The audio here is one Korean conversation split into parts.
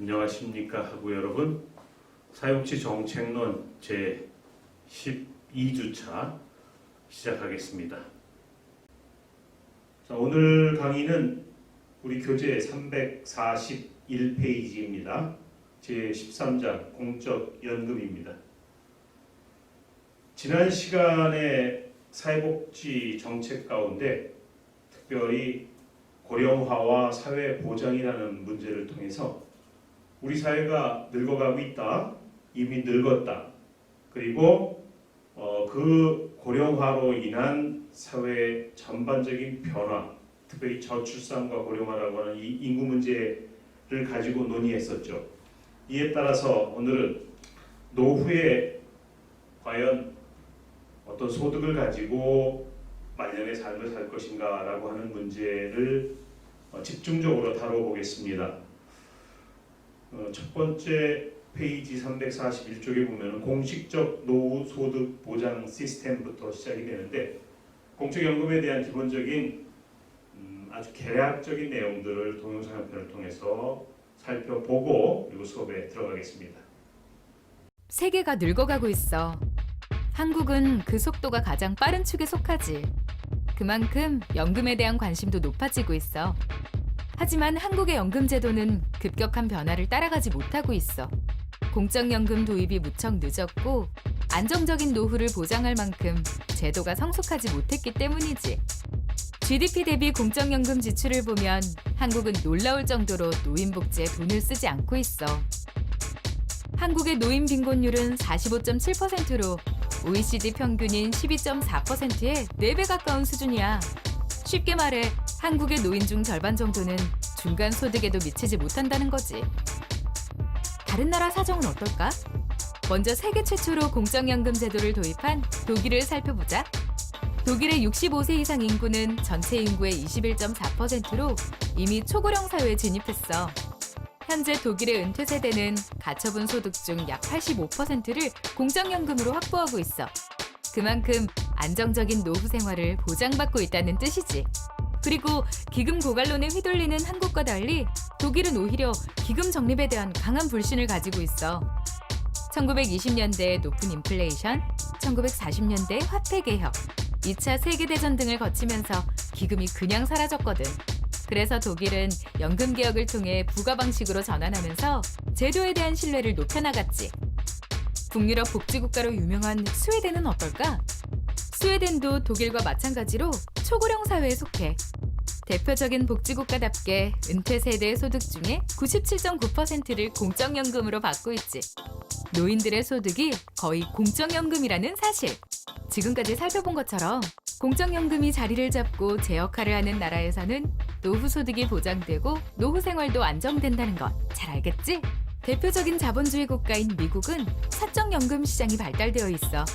안녕하십니까 하고 여러분, 사용치 정책론 제 12주차 시작하겠습니다. 자, 오늘 강의는 우리 교재 341페이지입니다. 제 13장 공적연금입니다. 지난 시간에 사회복지 정책 가운데 특별히 고령화와 사회보장이라는 문제를 통해서 우리 사회가 늙어가고 있다, 이미 늙었다, 그리고 그 고령화로 인한 사회 전반적인 변화, 특별히 저출산과 고령화라고 하는 이 인구 문제를 가지고 논의했었죠. 이에 따라서 오늘은 노후에 과연 어떤 소득을 가지고 말년의 삶을 살 것인가 라고 하는 문제를 집중적으로 다뤄보겠습니다. 첫 번째 페이지 341쪽에 보면 공식적 노후 소득 보장 시스템부터 시작이 되는데, 공적연금에 대한 기본적인 아주 개략적인 내용들을 동영상 한 편을 통해서 살펴보고 그리고 수업에 들어가겠습니다. 세계가 늙어가고 있어. 한국은 그 속도가 가장 빠른 축에 속하지. 그만큼 연금에 대한 관심도 높아지고 있어. 하지만 한국의 연금제도는 급격한 변화를 따라가지 못하고 있어. 공적연금 도입이 무척 늦었고 안정적인 노후를 보장할 만큼 제도가 성숙하지 못했기 때문이지. GDP 대비 공적연금 지출을 보면 한국은 놀라울 정도로 노인복지에 돈을 쓰지 않고 있어. 한국의 노인 빈곤율은 45.7%로 OECD 평균인 12.4%의 4배 가까운 수준이야. 쉽게 말해 한국의 노인 중 절반 정도는 중간 소득에도 미치지 못한다는 거지. 다른 나라 사정은 어떨까? 먼저 세계 최초로 공적연금 제도를 도입한 독일을 살펴보자. 독일의 65세 이상 인구는 전체 인구의 21.4%로 이미 초고령 사회에 진입했어. 현재 독일의 은퇴 세대는 가처분 소득 중 약 85%를 공적연금으로 확보하고 있어. 그만큼 안정적인 노후 생활을 보장받고 있다는 뜻이지. 그리고 기금 고갈론에 휘둘리는 한국과 달리 독일은 오히려 기금 적립에 대한 강한 불신을 가지고 있어. 1920년대의 높은 인플레이션, 1940년대 화폐 개혁, 2차 세계대전 등을 거치면서 기금이 그냥 사라졌거든. 그래서 독일은 연금 개혁을 통해 부가 방식으로 전환하면서 제도에 대한 신뢰를 높여나갔지. 북유럽 복지국가로 유명한 스웨덴은 어떨까? 스웨덴도 독일과 마찬가지로 초고령 사회에 속해. 대표적인 복지국가답게 은퇴 세대의 소득 중에 97.9%를 공적연금으로 받고 있지. 노인들의 소득이 거의 공적연금이라는 사실. 지금까지 살펴본 것처럼 공적연금이 자리를 잡고 제 역할을 하는 나라에서는 노후 소득이 보장되고 노후 생활도 안정된다는 것 잘 알겠지? 대표적인 자본주의 국가인 미국은 사적연금 시장이 발달되어 있어.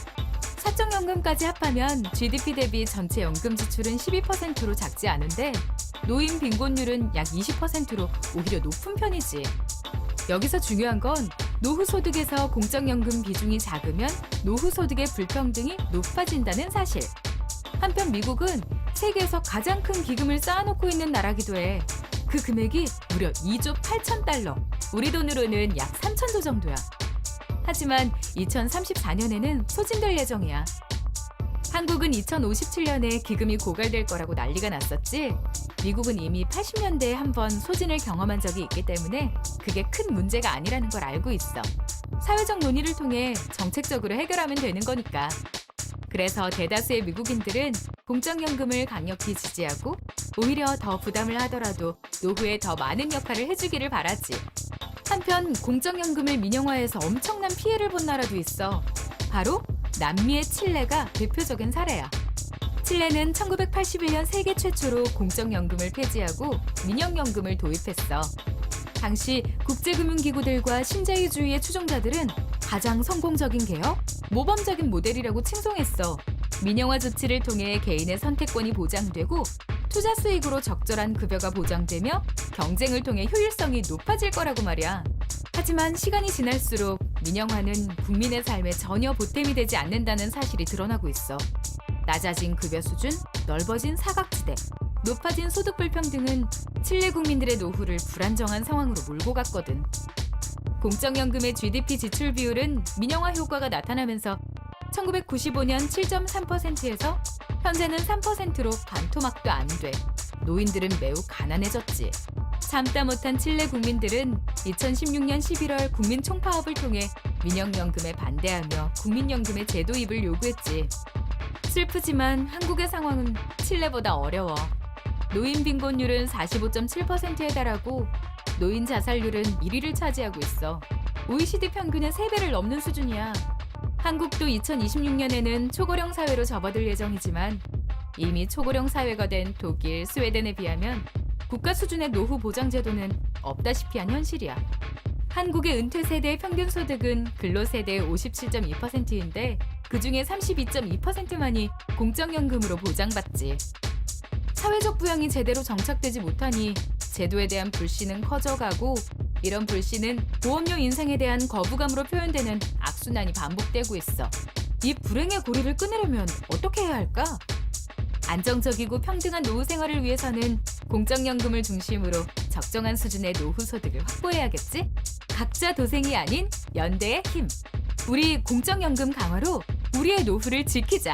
사적연금까지 합하면 GDP 대비 전체 연금 지출은 12%로 작지 않은데 노인 빈곤율은 약 20%로 오히려 높은 편이지. 여기서 중요한 건 노후 소득에서 공적연금 비중이 작으면 노후 소득의 불평등이 높아진다는 사실. 한편 미국은 세계에서 가장 큰 기금을 쌓아놓고 있는 나라기도 해. 그 금액이 무려 2조 8천 달러, 우리 돈으로는 약 3천조 정도야. 하지만 2034년에는 소진될 예정이야. 한국은 2057년에 기금이 고갈될 거라고 난리가 났었지. 미국은 이미 80년대에 한번 소진을 경험한 적이 있기 때문에 그게 큰 문제가 아니라는 걸 알고 있어. 사회적 논의를 통해 정책적으로 해결하면 되는 거니까. 그래서 대다수의 미국인들은 공적연금을 강력히 지지하고 오히려 더 부담을 하더라도 노후에 더 많은 역할을 해주기를 바라지. 한편 공적연금을 민영화해서 엄청난 피해를 본 나라도 있어. 바로 남미의 칠레가 대표적인 사례야. 칠레는 1981년 세계 최초로 공적연금을 폐지하고 민영연금을 도입했어. 당시 국제금융기구들과 신자유주의의 추종자들은 가장 성공적인 개혁, 모범적인 모델이라고 칭송했어. 민영화 조치를 통해 개인의 선택권이 보장되고 투자 수익으로 적절한 급여가 보장되며 경쟁을 통해 효율성이 높아질 거라고 말이야. 하지만 시간이 지날수록 민영화는 국민의 삶에 전혀 보탬이 되지 않는다는 사실이 드러나고 있어. 낮아진 급여 수준, 넓어진 사각지대, 높아진 소득 불평등은 칠레 국민들의 노후를 불안정한 상황으로 몰고 갔거든. 공적연금의 GDP 지출 비율은 민영화 효과가 나타나면서 1995년 7.3%에서 현재는 3%로 반토막도 안 돼 노인들은 매우 가난해졌지. 참다 못한 칠레 국민들은 2016년 11월 국민 총파업을 통해 민영연금에 반대하며 국민연금의 제도 도입을 요구했지. 슬프지만 한국의 상황은 칠레보다 어려워. 노인 빈곤율은 45.7%에 달하고 노인 자살률은 1위를 차지하고 있어. OECD 평균의 3배를 넘는 수준이야. 한국도 2026년에는 초고령 사회로 접어들 예정이지만 이미 초고령 사회가 된 독일, 스웨덴에 비하면 국가 수준의 노후 보장 제도는 없다시피 한 현실이야. 한국의 은퇴 세대의 평균 소득은 근로 세대의 57.2%인데 그중에 32.2%만이 공적연금으로 보장받지. 사회적 부양이 제대로 정착되지 못하니 제도에 대한 불신은 커져가고 이런 불신은 보험료 인상에 대한 거부감으로 표현되는 악순환이 반복되고 있어. 이 불행의 고리를 끊으려면 어떻게 해야 할까? 안정적이고 평등한 노후 생활을 위해서는 공적연금을 중심으로 적정한 수준의 노후 소득을 확보해야겠지? 각자 도생이 아닌 연대의 힘. 우리 공적연금 강화로 우리의 노후를 지키자.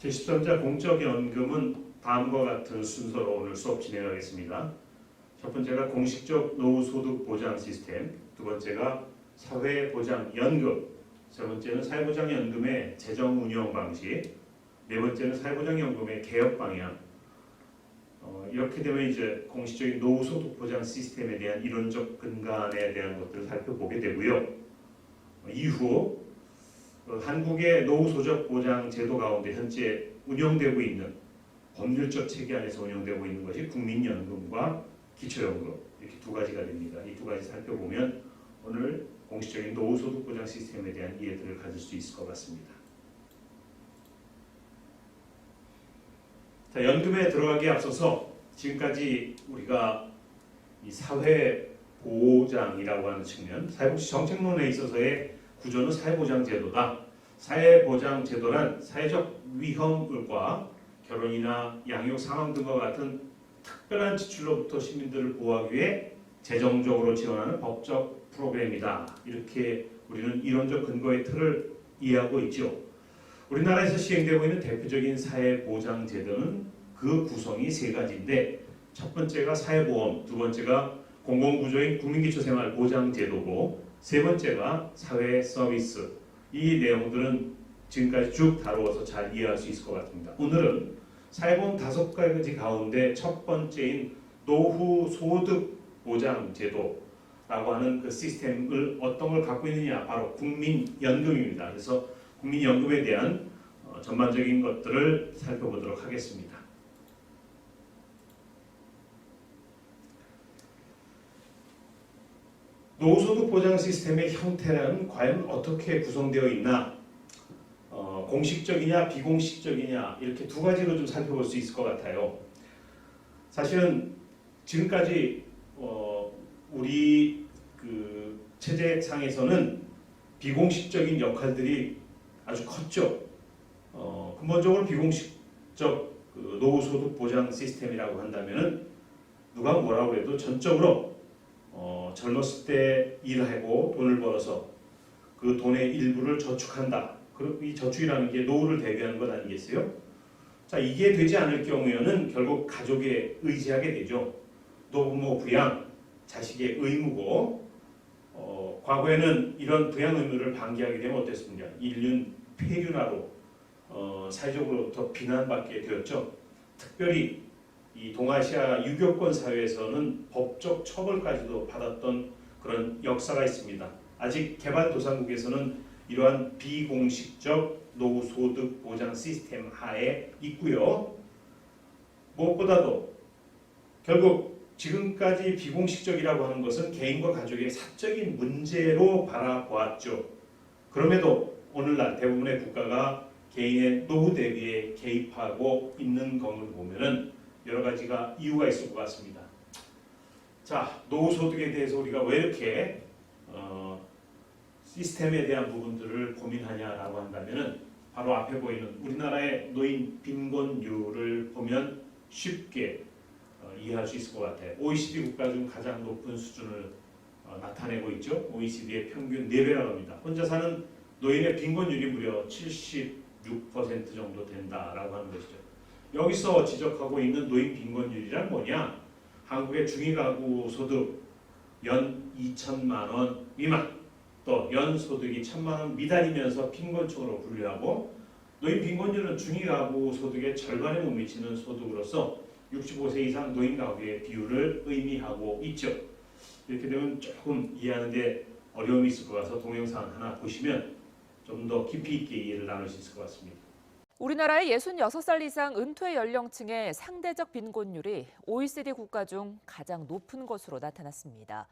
제13자 공적연금은 다음과 같은 순서로 오늘 수업 진행하겠습니다. 첫 번째가 공식적 노후소득 보장 시스템, 두 번째가 사회보장연금, 세 번째는 사회보장연금의 재정 운영 방식, 네 번째는 사회보장연금의 개혁 방향. 이렇게 되면 이제 공식적인 노후소득 보장 시스템에 대한 이론적 근간에 대한 것들을 살펴보게 되고요. 이후 한국의 노후소득 보장 제도 가운데 현재 운영되고 있는 법률적 체계 안에서 운영되고 있는 것이 국민연금과 기초연금 이렇게 두 가지가 됩니다. 이 두 가지 살펴보면 오늘 공식적인 노후소득 보장 시스템에 대한 이해들을 가질 수 있을 것 같습니다. 자, 연금에 들어가기에 앞서서 지금까지 우리가 이 사회보장이라고 하는 측면, 사회복지 정책론에 있어서의 구조는 사회보장제도다. 사회보장제도란 사회적 위험과 결혼이나 양육 상황 등과 같은 특별한 지출로부터 시민들을 보호하기 위해 재정적으로 지원하는 법적 프로그램이다. 이렇게 우리는 이론적 근거의 틀을 이해하고 있죠. 우리나라에서 시행되고 있는 대표적인 사회보장제도는 그 구성이 세 가지인데 첫 번째가 사회보험, 두 번째가 공공구조인 국민기초생활보장제도고 세 번째가 사회서비스. 이 내용들은 지금까지 쭉 다루어서 잘 이해할 수 있을 것 같습니다. 오늘은 사회보험 5가지 가운데 첫 번째인 노후소득보장제도라고 하는 그 시스템을 어떤 걸 갖고 있느냐, 바로 국민연금입니다. 그래서 국민연금에 대한 전반적인 것들을 살펴보도록 하겠습니다. 노후소득 보장 시스템의 형태는 과연 어떻게 구성되어 있나? 공식적이냐 비공식적이냐 이렇게 두 가지로 좀 살펴볼 수 있을 것 같아요. 사실은 지금까지 우리 그 체제상에서는 비공식적인 역할들이 아주 컸죠. 근본적으로 비공식적 그 노후소득 보장 시스템이라고 한다면은 누가 뭐라고 해도 전적으로 젊었을 때 일하고 돈을 벌어서 그 돈의 일부를 저축한다. 그리고 이 저축이라는 게 노후를 대비하는 것 아니겠어요? 자, 이게 되지 않을 경우에는 결국 가족에 의지하게 되죠. 노부모 부양, 자식의 의무고 과거에는 이런 부양 의무를 방기하게 되면 어땠습니까? 인륜 폐륜화로 사회적으로부터 비난받게 되었죠. 특별히 이 동아시아 유교권 사회에서는 법적 처벌까지도 받았던 그런 역사가 있습니다. 아직 개발도상국에서는 이러한 비공식적 노후소득 보장 시스템 하에 있고요. 무엇보다도 결국 지금까지 비공식적이라고 하는 것은 개인과 가족의 사적인 문제로 바라보았죠. 그럼에도 오늘날 대부분의 국가가 개인의 노후 대비에 개입하고 있는 것을 보면은 여러 가지가 이유가 있을 것 같습니다. 자, 노후소득에 대해서 우리가 왜 이렇게 시스템에 대한 부분들을 고민하냐라고 한다면은 바로 앞에 보이는 우리나라의 노인 빈곤율을 보면 쉽게 이해할 수 있을 것 같아요. OECD 국가 중 가장 높은 수준을 나타내고 있죠. OECD의 평균 4배라고 합니다. 혼자 사는 노인의 빈곤율이 무려 76% 정도 된다라고 하는 것이죠. 여기서 지적하고 있는 노인 빈곤율이란 뭐냐? 한국의 중위가구 소득 연 2천만 원 미만, 또 연소득이 1,000만 원 미달이면서 빈곤층으로 분류하고, 노인 빈곤율은 중위가구 소득의 절반에 못 미치는 소득으로서 65세 이상 노인 가구의 비율을 의미하고 있죠. 이렇게 되면 조금 이해하는데 어려움이 있을 것 같아서 동영상 하나 보시면 좀 더 깊이 있게 이해를 나눌 수 있을 것 같습니다. 우리나라의 66살 이상 은퇴 연령층의 상대적 빈곤율이 OECD 국가 중 가장 높은 것으로 나타났습니다.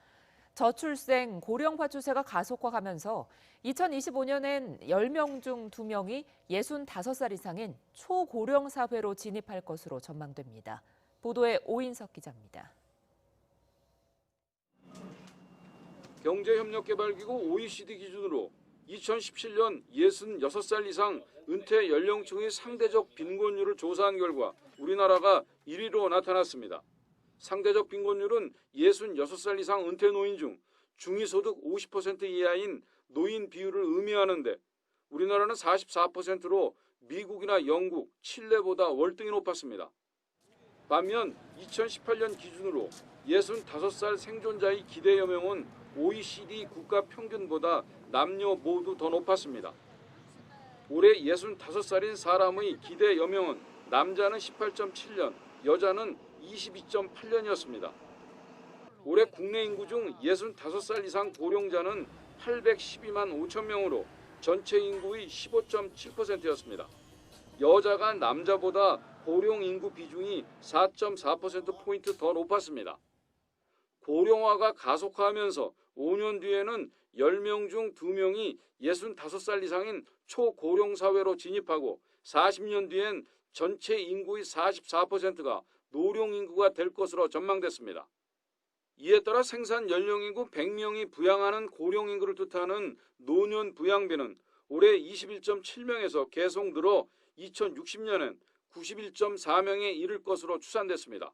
저출생, 고령화 추세가 가속화하면서 2025년엔 10명 중 2명이 65살 이상인 초고령 사회로 진입할 것으로 전망됩니다. 보도에 오인석 기자입니다. 경제협력개발기구 OECD 기준으로 2017년 66살 이상 은퇴 연령층의 상대적 빈곤율을 조사한 결과 우리나라가 1위로 나타났습니다. 상대적 빈곤율은 66살 이상 은퇴 노인 중 중위소득 50% 이하인 노인 비율을 의미하는데, 우리나라는 44%로 미국이나 영국, 칠레보다 월등히 높았습니다. 반면 2018년 기준으로 65살 생존자의 기대 여명은 OECD 국가 평균보다 남녀 모두 더 높았습니다. 올해 65살인 사람의 기대 여명은 남자는 18.7년, 여자는 22.8년이었습니다. 올해 국내 인구 중 65살 이상 고령자는 812만 5천 명으로 전체 인구의 15.7%였습니다. 여자가 남자보다 고령 인구 비중이 4.4%포인트 더 높았습니다. 고령화가 가속화하면서 5년 뒤에는 10명 중 2명이 65살 이상인 초고령 사회로 진입하고, 40년 뒤엔 전체 인구의 44%가 노령 인구가 될 것으로 전망됐습니다. 이에 따라 생산 연령 인구 100명이 부양하는 고령 인구를 뜻하는 노년 부양비는 올해 21.7명에서 계속 늘어 2060년엔 91.4명에 이를 것으로 추산됐습니다.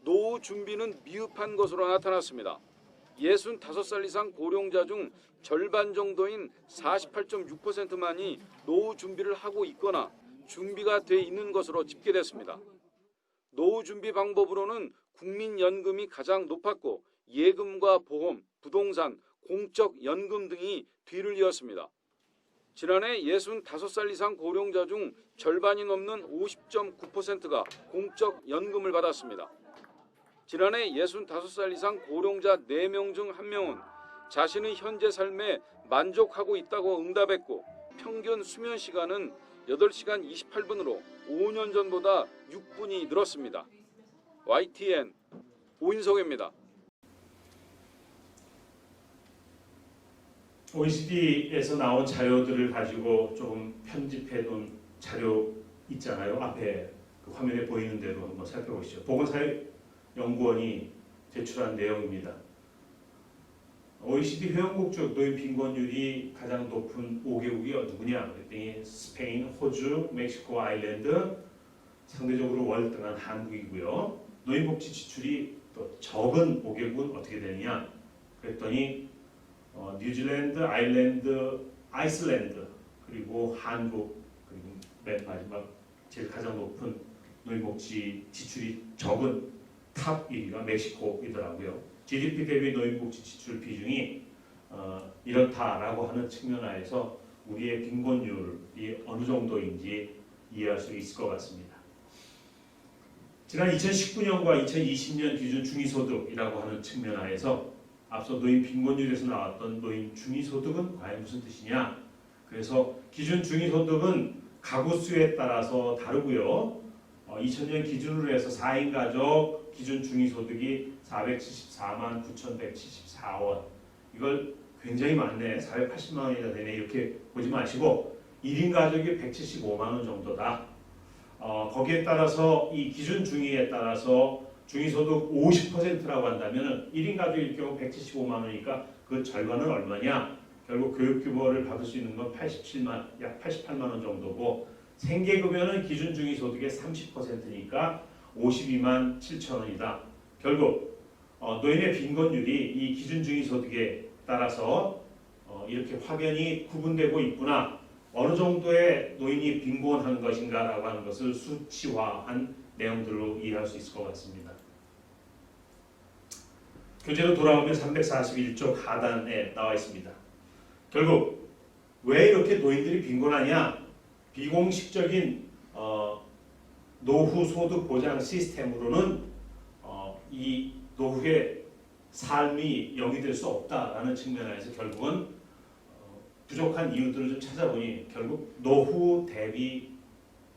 노후 준비는 미흡한 것으로 나타났습니다. 65살 이상 고령자 중 절반 정도인 48.6%만이 노후 준비를 하고 있거나 준비가 돼 있는 것으로 집계됐습니다. 노후 준비 방법으로는 국민연금이 가장 높았고, 예금과 보험, 부동산, 공적연금 등이 뒤를 이었습니다. 지난해 65살 이상 고령자 중 절반이 넘는 50.9%가 공적연금을 받았습니다. 지난해 65살 이상 고령자 4명 중 1명은 자신의 현재 삶에 만족하고 있다고 응답했고, 평균 수면 시간은 8시간 28분으로 5년 전보다 6분이 늘었습니다. YTN 오인석입니다. OECD에서 나온 자료들을 가지고 조금 편집해 놓은 자료 있잖아요. 앞에 그 화면에 보이는 대로 한번 살펴보시죠. 보건사회연구원이 제출한 내용입니다. OECD 회원국 중 노인 빈곤율이 가장 높은 5개국이 누구냐? 그랬더니 스페인, 호주, 멕시코, 아일랜드, 상대적으로 월등한 한국이고요. 노인복지 지출이 또 적은 5개국은 어떻게 되느냐? 그랬더니 뉴질랜드, 아일랜드, 아이슬란드, 그리고 한국, 그리고 맨 마지막 제일 가장 높은 노인복지 지출이 적은 탑 1위가 멕시코이더라고요. GDP 대비 노인복지 지출 비중이 이렇다라고 하는 측면 하에서 우리의 빈곤율이 어느 정도인지 이해할 수 있을 것 같습니다. 지난 2019년과 2020년 기준 중위소득이라고 하는 측면 하에서 앞서 노인 빈곤율에서 나왔던 노인 중위소득은 과연 무슨 뜻이냐? 그래서 기준 중위소득은 가구 수에 따라서 다르고요. 2000년 기준으로 해서 4인 가족 기준 중위소득이 474만 9,174원. 이걸 굉장히 많네. 480만 원이나 되네. 이렇게 보지 마시고 1인 가족이 175만 원 정도다. 거기에 따라서 이 기준 중위에 따라서 중위소득 50%라고 한다면 1인 가족일 경우 175만 원이니까 그 절반은 얼마냐? 결국 교육급여를 받을 수 있는 건 약 88만 원 정도고 생계급여는 기준 중위소득의 30%니까 52만 7천 원이다. 결국 노인의 빈곤율이 이 기준 중위소득에 따라서 이렇게 확연히 구분되고 있구나. 어느 정도의 노인이 빈곤한 것인가라고 하는 것을 수치화한 내용들로 이해할 수 있을 것 같습니다. 교재로 돌아오면 341쪽 하단에 나와 있습니다. 결국 왜 이렇게 노인들이 빈곤하냐? 비공식적인 노후 소득 보장 시스템으로는 이 노후의 삶이 영위될 수 없다라는 측면에서 결국은 부족한 이유들을 좀 찾아보니 결국 노후 대비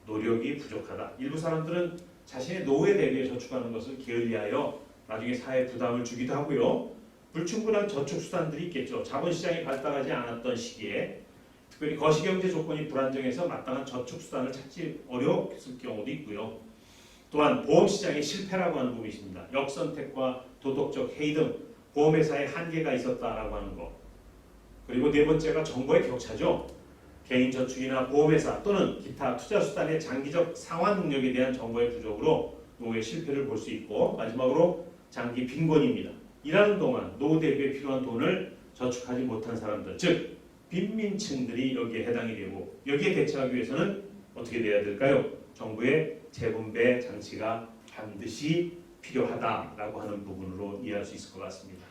노력이 부족하다. 일부 사람들은 자신의 노후에 대비해 저축하는 것을 게을리하여 나중에 사회에 부담을 주기도 하고요. 불충분한 저축 수단들이 있겠죠. 자본시장이 발달하지 않았던 시기에 특별히 거시경제 조건이 불안정해서 마땅한 저축 수단을 찾기 어려웠을 경우도 있고요. 또한 보험시장의 실패라고 하는 부분이 있습니다. 역선택과 도덕적 해이 등 보험회사의 한계가 있었다라고 하는 것. 그리고 네 번째가 정보의 격차죠. 개인 저축이나 보험회사 또는 기타 투자 수단의 장기적 상환 능력에 대한 정보의 부족으로 노후의 실패를 볼 수 있고 마지막으로 장기 빈곤입니다. 일하는 동안 노후 대비에 필요한 돈을 저축하지 못한 사람들, 즉 빈민층들이 여기에 해당이 되고 여기에 대처하기 위해서는 어떻게 돼야 될까요? 정부의 재분배 장치가 반드시 필요하다라고 하는 부분으로 이해할 수 있을 것 같습니다.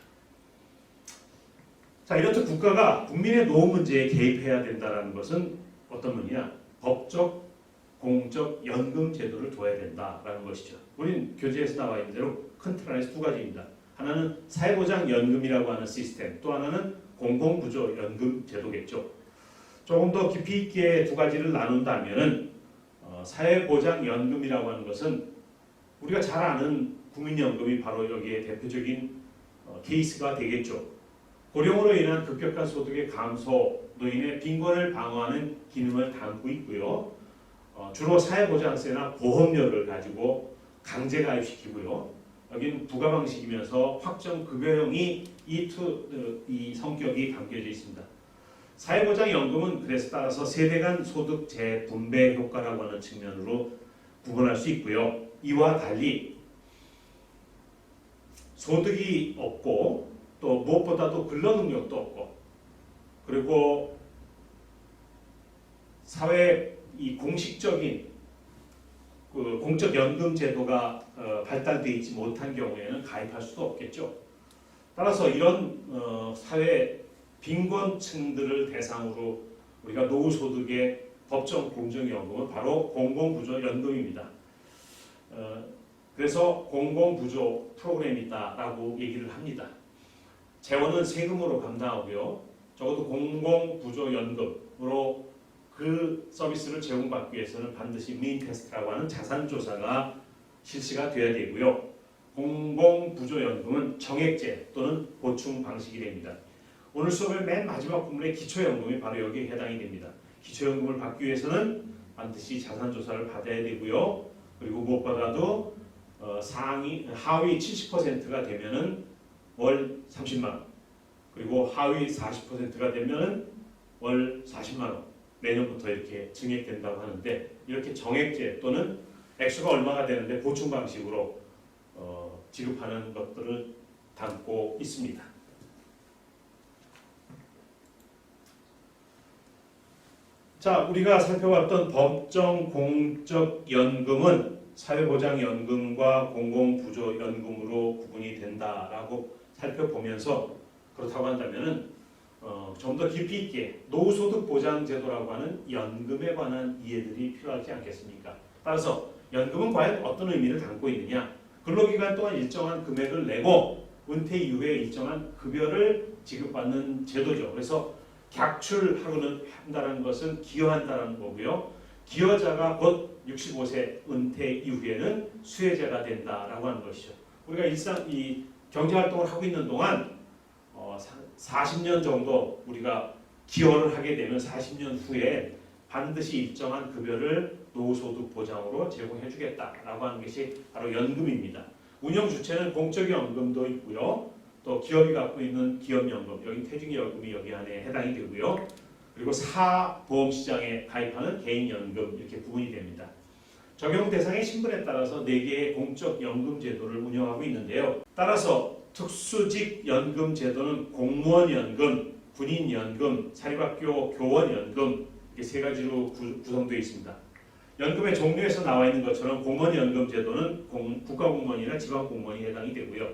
자, 이렇듯 국가가 국민의 노후 문제에 개입해야 된다는 것은 어떤 의미냐? 법적, 공적, 연금 제도를 둬야 된다라는 것이죠. 우리는 교재에서 나와 있는 대로 큰 틀 안에서 두 가지입니다. 하나는 사회보장연금이라고 하는 시스템, 또 하나는 공공부조연금 제도겠죠. 조금 더 깊이 있게 두 가지를 나눈다면은 사회보장연금이라고 하는 것은 우리가 잘 아는 국민연금이 바로 여기에 대표적인 케이스가 되겠죠. 고령으로 인한 급격한 소득의 감소, 노인의 빈곤을 방어하는 기능을 담고 있고요. 주로 사회보장세나 보험료를 가지고 강제 가입시키고요. 여기는 부가 방식이면서 확정 급여형이 이 성격이 담겨져 있습니다. 사회보장연금은 그래서 따라서 세대 간 소득 재분배 효과라고 하는 측면으로 구분할 수 있고요. 이와 달리 소득이 없고 또 무엇보다도 근로능력도 없고 그리고 사회 이 공식적인 그 공적 연금 제도가 발달되어 있지 못한 경우에는 가입할 수도 없겠죠. 따라서 이런 사회 빈곤층들을 대상으로 우리가 노후 소득의 법정 공정연금은 바로 공공부조연금입니다. 그래서 공공부조 프로그램이다라고 얘기를 합니다. 재원은 세금으로 감당하고요. 적어도 공공부조연금으로 그 서비스를 제공받기 위해서는 반드시 민 테스트라고 하는 자산조사가 실시가 되어야 되고요. 공공부조연금은 정액제 또는 보충 방식이 됩니다. 오늘 수업의 맨 마지막 부분의 기초연금이 바로 여기에 해당이 됩니다. 기초연금을 받기 위해서는 반드시 자산조사를 받아야 되고요. 그리고 무엇보다도 하위 70%가 되면은 월 30만 원, 그리고 하위 40%가 되면은 월 40만 원 내년부터 이렇게 증액된다고 하는데 이렇게 정액제 또는 액수가 얼마가 되는데 보충 방식으로 지급하는 것들을 담고 있습니다. 자, 우리가 살펴봤던 법정 공적 연금은 사회보장연금과 공공부조연금으로 구분이 된다라고 살펴보면서 그렇다고 한다면은 좀 더 깊이 있게 노후소득 보장제도라고 하는 연금에 관한 이해들이 필요하지 않겠습니까? 따라서 연금은 과연 어떤 의미를 담고 있느냐? 근로기간 동안 일정한 금액을 내고 은퇴 이후에 일정한 급여를 지급받는 제도죠. 그래서 객출하고는 한다는 것은 기여한다는 거고요. 기여자가 곧 65세 은퇴 이후에는 수혜자가 된다라고 하는 것이죠. 우리가 일상 이 경제활동을 하고 있는 동안 40년 정도 우리가 기여를 하게 되면 40년 후에 반드시 일정한 급여를 노후소득 보장으로 제공해 주겠다라고 하는 것이 바로 연금입니다. 운영 주체는 공적연금도 있고요. 또 기업이 갖고 있는 기업연금, 여기 퇴직연금이 여기 안에 해당이 되고요. 그리고 사보험시장에 가입하는 개인연금 이렇게 구분이 됩니다. 적용 대상의 신분에 따라서 4개의 공적 연금 제도를 운영하고 있는데요. 따라서 특수직 연금 제도는 공무원 연금, 군인 연금, 사립학교 교원 연금 이렇게 3가지로 구성되어 있습니다. 연금의 종류에서 나와 있는 것처럼 공무원 연금 제도는 국가공무원이나 지방공무원이 해당이 되고요.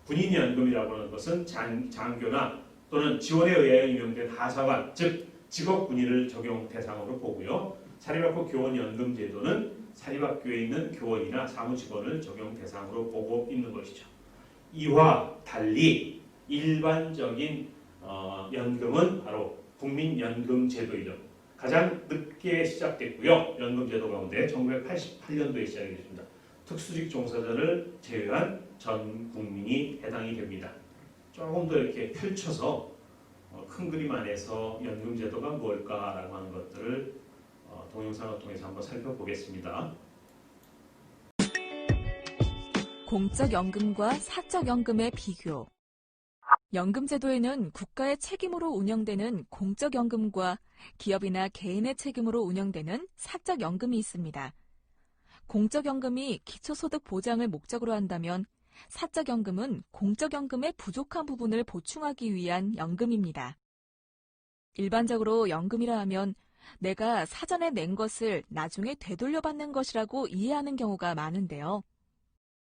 군인 연금이라고 하는 것은 장교나 또는 지원에 의하여 임용된 하사관, 즉 직업 군인을 적용 대상으로 보고요. 사립학교 교원 연금 제도는 사립학교에 있는 교원이나 사무직원을 적용 대상으로 보고 있는 것이죠. 이와 달리 일반적인 연금은 바로 국민연금제도이죠. 가장 늦게 시작됐고요. 연금제도 가운데 1988년도에 시작이 됐습니다. 특수직 종사자를 제외한 전 국민이 해당이 됩니다. 조금 더 이렇게 펼쳐서 큰 그림 안에서 연금제도가 뭘까라고 하는 것들을 동영상을 통해서 한번 살펴보겠습니다. 공적연금과 사적연금의 비교. 연금제도에는 국가의 책임으로 운영되는 공적연금과 기업이나 개인의 책임으로 운영되는 사적연금이 있습니다. 공적연금이 기초소득 보장을 목적으로 한다면 사적연금은 공적연금의 부족한 부분을 보충하기 위한 연금입니다. 일반적으로 연금이라 하면 내가 사전에 낸 것을 나중에 되돌려받는 것이라고 이해하는 경우가 많은데요.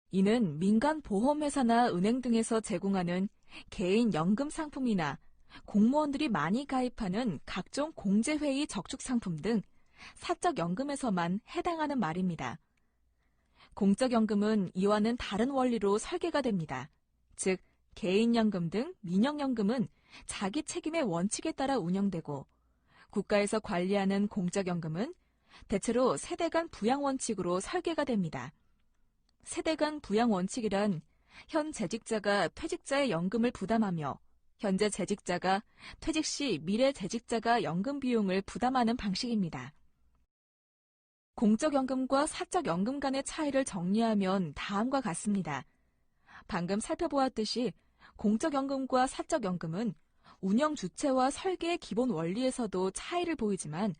이는 민간 보험회사나 은행 등에서 제공하는 개인 연금 상품이나 공무원들이 많이 가입하는 각종 공제회의 저축상품 등 사적연금에서만 해당하는 말입니다. 공적연금은 이와는 다른 원리로 설계가 됩니다. 즉, 개인연금 등 민영연금은 자기 책임의 원칙에 따라 운영되고 국가에서 관리하는 공적연금은 대체로 세대 간 부양 원칙으로 설계가 됩니다. 세대 간 부양 원칙이란 현 재직자가 퇴직자의 연금을 부담하며 현재 재직자가 퇴직 시 미래 재직자가 연금 비용을 부담하는 방식입니다. 공적연금과 사적연금 간의 차이를 정리하면 다음과 같습니다. 방금 살펴보았듯이 공적연금과 사적연금은 운영 주체와 설계의 기본 원리에서도 차이를 보이지만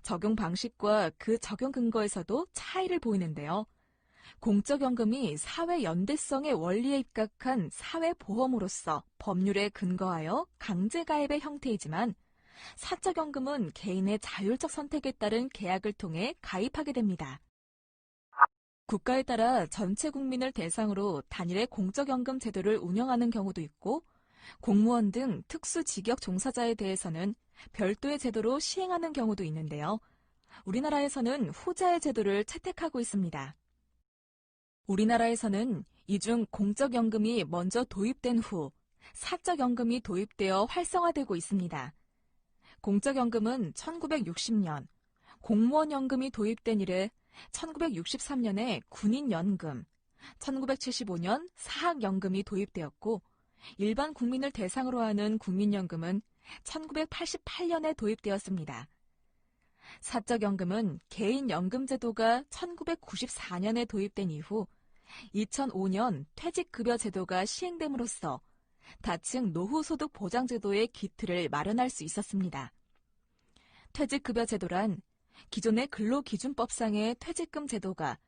적용 방식과 그 적용 근거에서도 차이를 보이는데요. 공적연금이 사회 연대성의 원리에 입각한 사회보험으로서 법률에 근거하여 강제가입의 형태이지만 사적연금은 개인의 자율적 선택에 따른 계약을 통해 가입하게 됩니다. 국가에 따라 전체 국민을 대상으로 단일의 공적연금 제도를 운영하는 경우도 있고 공무원 등 특수직역 종사자에 대해서는 별도의 제도로 시행하는 경우도 있는데요. 우리나라에서는 후자의 제도를 채택하고 있습니다. 우리나라에서는 이 중 공적연금이 먼저 도입된 후 사적연금이 도입되어 활성화되고 있습니다. 공적연금은 1960년, 공무원연금이 도입된 이래 1963년에 군인연금, 1975년 사학연금이 도입되었고 일반 국민을 대상으로 하는 국민연금은 1988년에 도입되었습니다. 사적연금은 개인연금제도가 1994년에 도입된 이후 2005년 퇴직급여 제도가 시행됨으로써 다층 노후소득 보장제도의 기틀을 마련할 수 있었습니다. 퇴직급여 제도란 기존의 근로기준법상의 퇴직금 제도가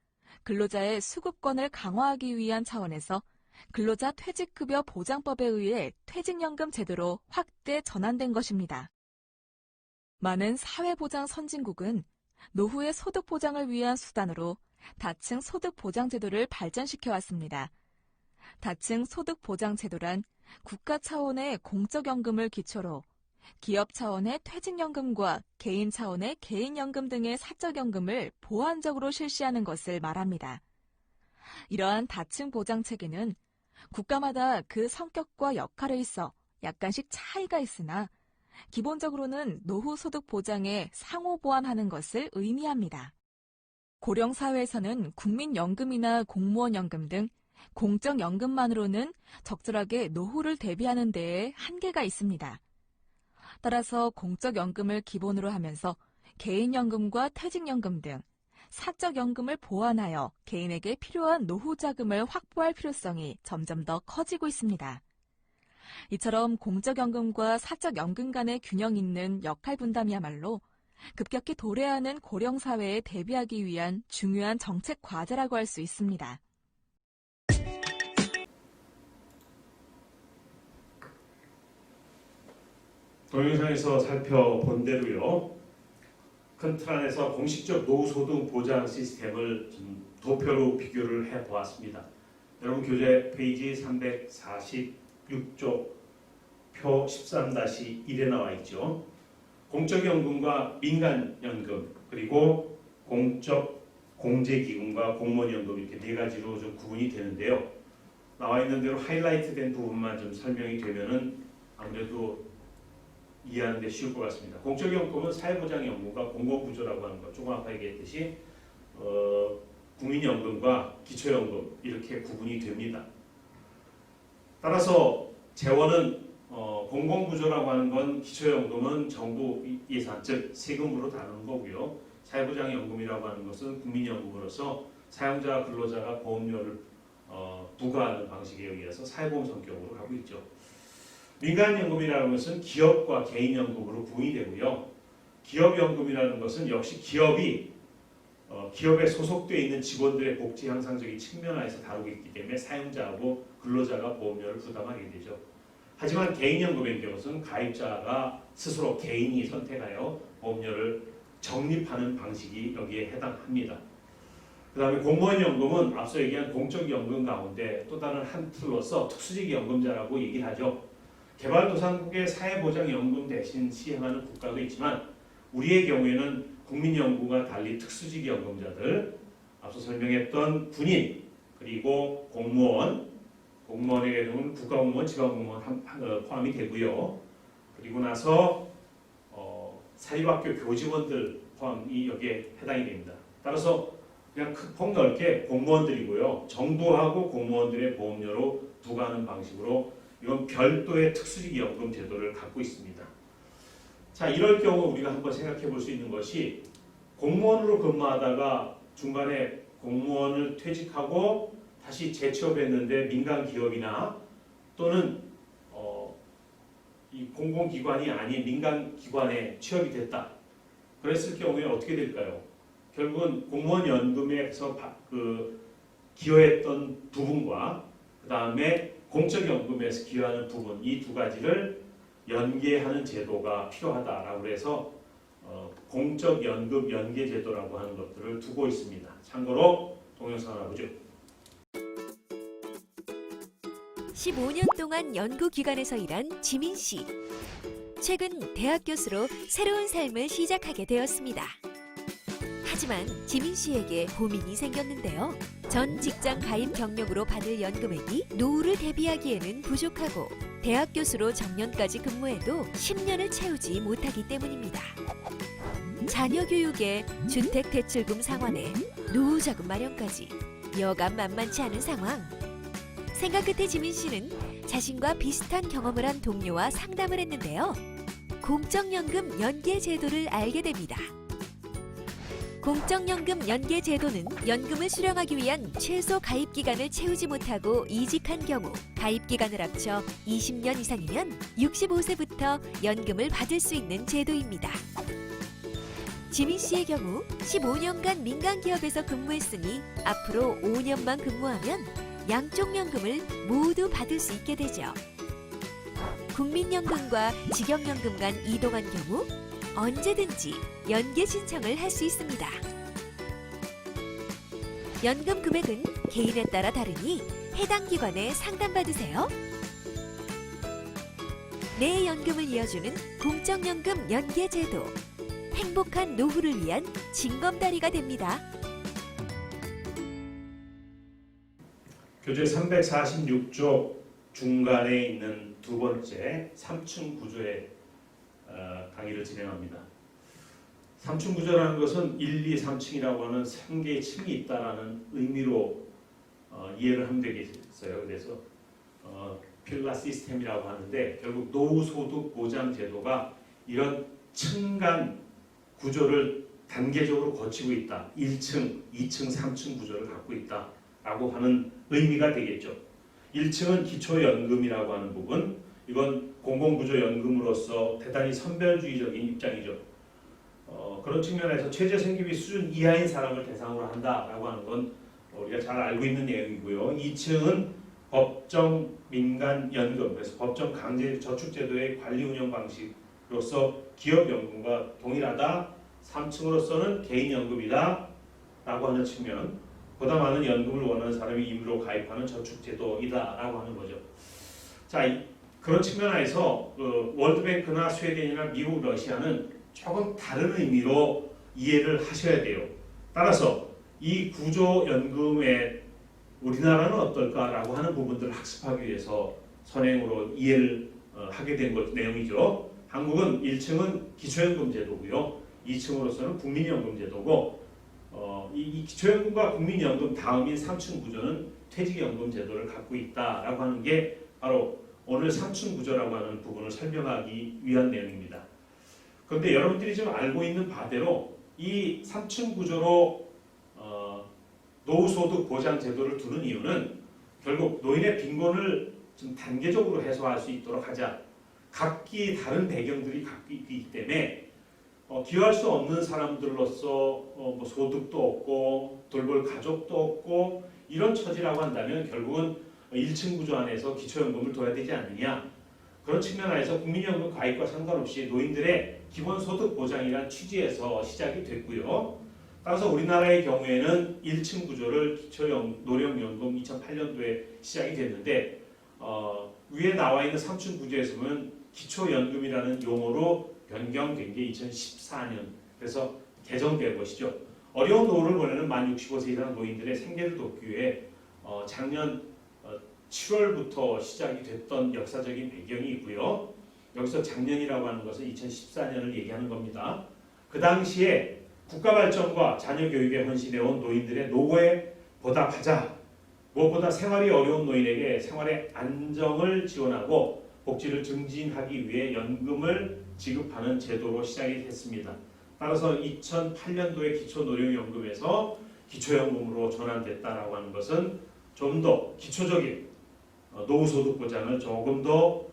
근로자의 수급권을 강화하기 위한 차원에서 근로자 퇴직급여 보장법에 의해 퇴직연금 제도로 확대 전환된 것입니다. 많은 사회보장 선진국은 노후의 소득 보장을 위한 수단으로 다층 소득 보장 제도를 발전시켜 왔습니다. 다층 소득 보장 제도란 국가 차원의 공적연금을 기초로 기업 차원의 퇴직연금과 개인 차원의 개인연금 등의 사적연금을 보완적으로 실시하는 것을 말합니다. 이러한 다층 보장 체계는 국가마다 그 성격과 역할에 있어 약간씩 차이가 있으나 기본적으로는 노후 소득 보장에 상호 보완하는 것을 의미합니다. 고령사회에서는 국민연금이나 공무원연금 등 공적연금만으로는 적절하게 노후를 대비하는 데에 한계가 있습니다. 따라서 공적연금을 기본으로 하면서 개인연금과 퇴직연금 등 사적연금을 보완하여 개인에게 필요한 노후 자금을 확보할 필요성이 점점 더 커지고 있습니다. 이처럼 공적연금과 사적연금 간의 균형 있는 역할 분담이야말로 급격히 도래하는 고령사회에 대비하기 위한 중요한 정책 과제라고 할 수 있습니다. 동영상에서 살펴본 대로요. 큰 틀 안에서 공식적 노후소득 보장 시스템을 좀 도표로 비교를 해보았습니다. 여러분 교재 페이지 346쪽 표 13-1에 나와 있죠. 공적연금과 민간연금 그리고 공제기금과 공무원연금 이렇게 네 가지로 좀 구분이 되는데요. 나와 있는 대로 하이라이트된 부분만 좀 설명이 되면은 아무래도 이해하는 데 쉬울 것 같습니다. 공적연금은 사회보장연금과 공공부조라고 하는 것, 조금 아까 얘기했듯이 국민연금과 기초연금 이렇게 구분이 됩니다. 따라서 재원은 공공부조라고 하는 건 기초연금은 정부 예산, 즉 세금으로 다루는 거고요. 사회보장연금이라고 하는 것은 국민연금으로서 사용자, 근로자가 보험료를 부과하는 방식에 의해서 사회보험 성격으로 가고 있죠. 민간연금이라는 것은 기업과 개인연금으로 구분이 되고요. 기업연금이라는 것은 역시 기업에 소속되어 있는 직원들의 복지 향상적인 측면에서 다루고 있기 때문에 사용자하고 근로자가 보험료를 부담하게 되죠. 하지만 개인연금의 경우는 가입자가 스스로 개인이 선택하여 보험료를 적립하는 방식이 여기에 해당합니다. 그 다음에 공무원연금은 앞서 얘기한 공적연금 가운데 또 다른 한 틀로서 특수직연금자라고 얘기를 하죠. 개발도상국의 사회보장연금 대신 시행하는 국가도 있지만 우리의 경우에는 국민연금과 달리 특수직연금자들, 앞서 설명했던 군인, 그리고 공무원의 경우는 국가공무원, 지방공무원 포함이 되고요. 그리고 나서 사립학교 교직원들 포함이 여기에 해당이 됩니다. 따라서 그냥 폭넓게 공무원들이고요. 정부하고 공무원들의 보험료로 부과하는 방식으로 이건 별도의 특수직연금 제도를 갖고 있습니다. 자, 이럴 경우 우리가 한번 생각해 볼 수 있는 것이 공무원으로 근무하다가 중간에 공무원을 퇴직하고 다시 재취업했는데 민간 기업이나 또는 이 공공기관이 아닌 민간 기관에 취업이 됐다. 그랬을 경우에 어떻게 될까요? 결국은 공무원 연금에서 기여했던 부분과 그 다음에 공적연금에서 기여하는 부분 이 두 가지를 연계하는 제도가 필요하다라고 해서 공적연금 연계제도라고 하는 것들을 두고 있습니다. 참고로 동영상 하나 보죠. 15년 동안 연구기관에서 일한 지민 씨. 최근 대학 교수로 새로운 삶을 시작하게 되었습니다. 하지만 지민 씨에게 고민이 생겼는데요. 전 직장 가입 경력으로 받을 연금액이 노후를 대비하기에는 부족하고 대학 교수로 정년까지 근무해도 10년을 채우지 못하기 때문입니다. 자녀 교육에 주택 대출금 상환에 노후 자금 마련까지 여간 만만치 않은 상황. 생각 끝에 지민 씨는 자신과 비슷한 경험을 한 동료와 상담을 했는데요. 공적연금 연계 제도를 알게 됩니다. 공적연금 연계 제도는 연금을 수령하기 위한 최소 가입 기간을 채우지 못하고 이직한 경우 가입 기간을 합쳐 20년 이상이면 65세부터 연금을 받을 수 있는 제도입니다. 지민 씨의 경우 15년간 민간 기업에서 근무했으니 앞으로 5년만 근무하면 양쪽 연금을 모두 받을 수 있게 되죠. 국민연금과 직영연금 간 이동한 경우 언제든지 연계 신청을 할 수 있습니다. 연금 금액은 개인에 따라 다르니 해당 기관에 상담받으세요. 내 연금을 이어주는 공적연금 연계 제도. 행복한 노후를 위한 징검다리가 됩니다. 교재 346쪽 중간에 있는 두 번째 3층 구조의 강의를 진행합니다. 3층 구조라는 것은 1, 2, 3층이라고 하는 3개의 층이 있다는 의미로 이해를 하면 되겠어요. 그래서 필라 시스템이라고 하는데 결국 노후소득 보장 제도가 이런 층간 구조를 단계적으로 거치고 있다. 1층, 2층, 3층 구조를 갖고 있다라고 하는 의미가 되겠죠. 1층은 기초연금이라고 하는 부분, 이건 공공구조연금으로서 대단히 선별주의적인 입장이죠. 그런 측면에서 최저 생계비 수준 이하인 사람을 대상으로 한다라고 하는 건 우리가 잘 알고 있는 내용이고요. 2층은 법정 민간연금, 그래서 법정 강제저축제도의 관리 운영 방식으로서 기업연금과 동일하다. 3층으로서는 개인연금이다 라고 하는 측면, 보다 많은 연금을 원하는 사람이 임의로 가입하는 저축제도이다 라고 하는 거죠. 자, 그런 측면에서 월드뱅크나 스웨덴이나 미국, 러시아는 조금 다른 의미로 이해를 하셔야 돼요. 따라서 이 구조연금의 우리나라는 어떨까라고 하는 부분들을 학습하기 위해서 선행으로 이해를 하게 된 내용이죠. 한국은 1층은 기초연금 제도고요. 2층으로서는 국민연금 제도고, 이 기초연금과 국민연금 다음인 3층 구조는 퇴직연금 제도를 갖고 있다라고 하는 게 바로 오늘 3층 구조라고 하는 부분을 설명하기 위한 내용입니다. 그런데 여러분들이 지금 알고 있는 바대로 이 3층 구조로 노후소득 보장 제도를 두는 이유는 결국 노인의 빈곤을 좀 단계적으로 해소할 수 있도록 하자. 각기 다른 배경들이 갖고 있기 때문에 기여할 수 없는 사람들로서 뭐 소득도 없고 돌볼 가족도 없고 이런 처지라고 한다면 결국은 1층 구조 안에서 기초연금을 둬야 되지 않느냐. 그런 측면에서 국민연금 가입과 상관없이 노인들의 기본소득 보장이란 취지에서 시작이 됐고요. 따라서 우리나라의 경우에는 1층 구조를 기초노령연금 2008년도에 시작이 됐는데 위에 나와 있는 3층 구조에서 보면 기초연금이라는 용어로 변경된 게 2014년, 그래서 개정된 것이죠. 어려운 노후를 보내는 만 65세 이상 노인들의 생계를 돕기 위해 작년 7월부터 시작이 됐던 역사적인 배경이 있고요. 여기서 작년이라고 하는 것은 2014년을 얘기하는 겁니다. 그 당시에 국가 발전과 자녀 교육에 헌신해온 노인들의 노고에 보답하자. 무엇보다 생활이 어려운 노인에게 생활의 안정을 지원하고 복지를 증진하기 위해 연금을 지급하는 제도로 시작이 됐습니다. 따라서 2008년도에 기초노령연금에서 기초연금으로 전환됐다라고 하는 것은 좀 더 기초적인 노후소득 보장을 조금 더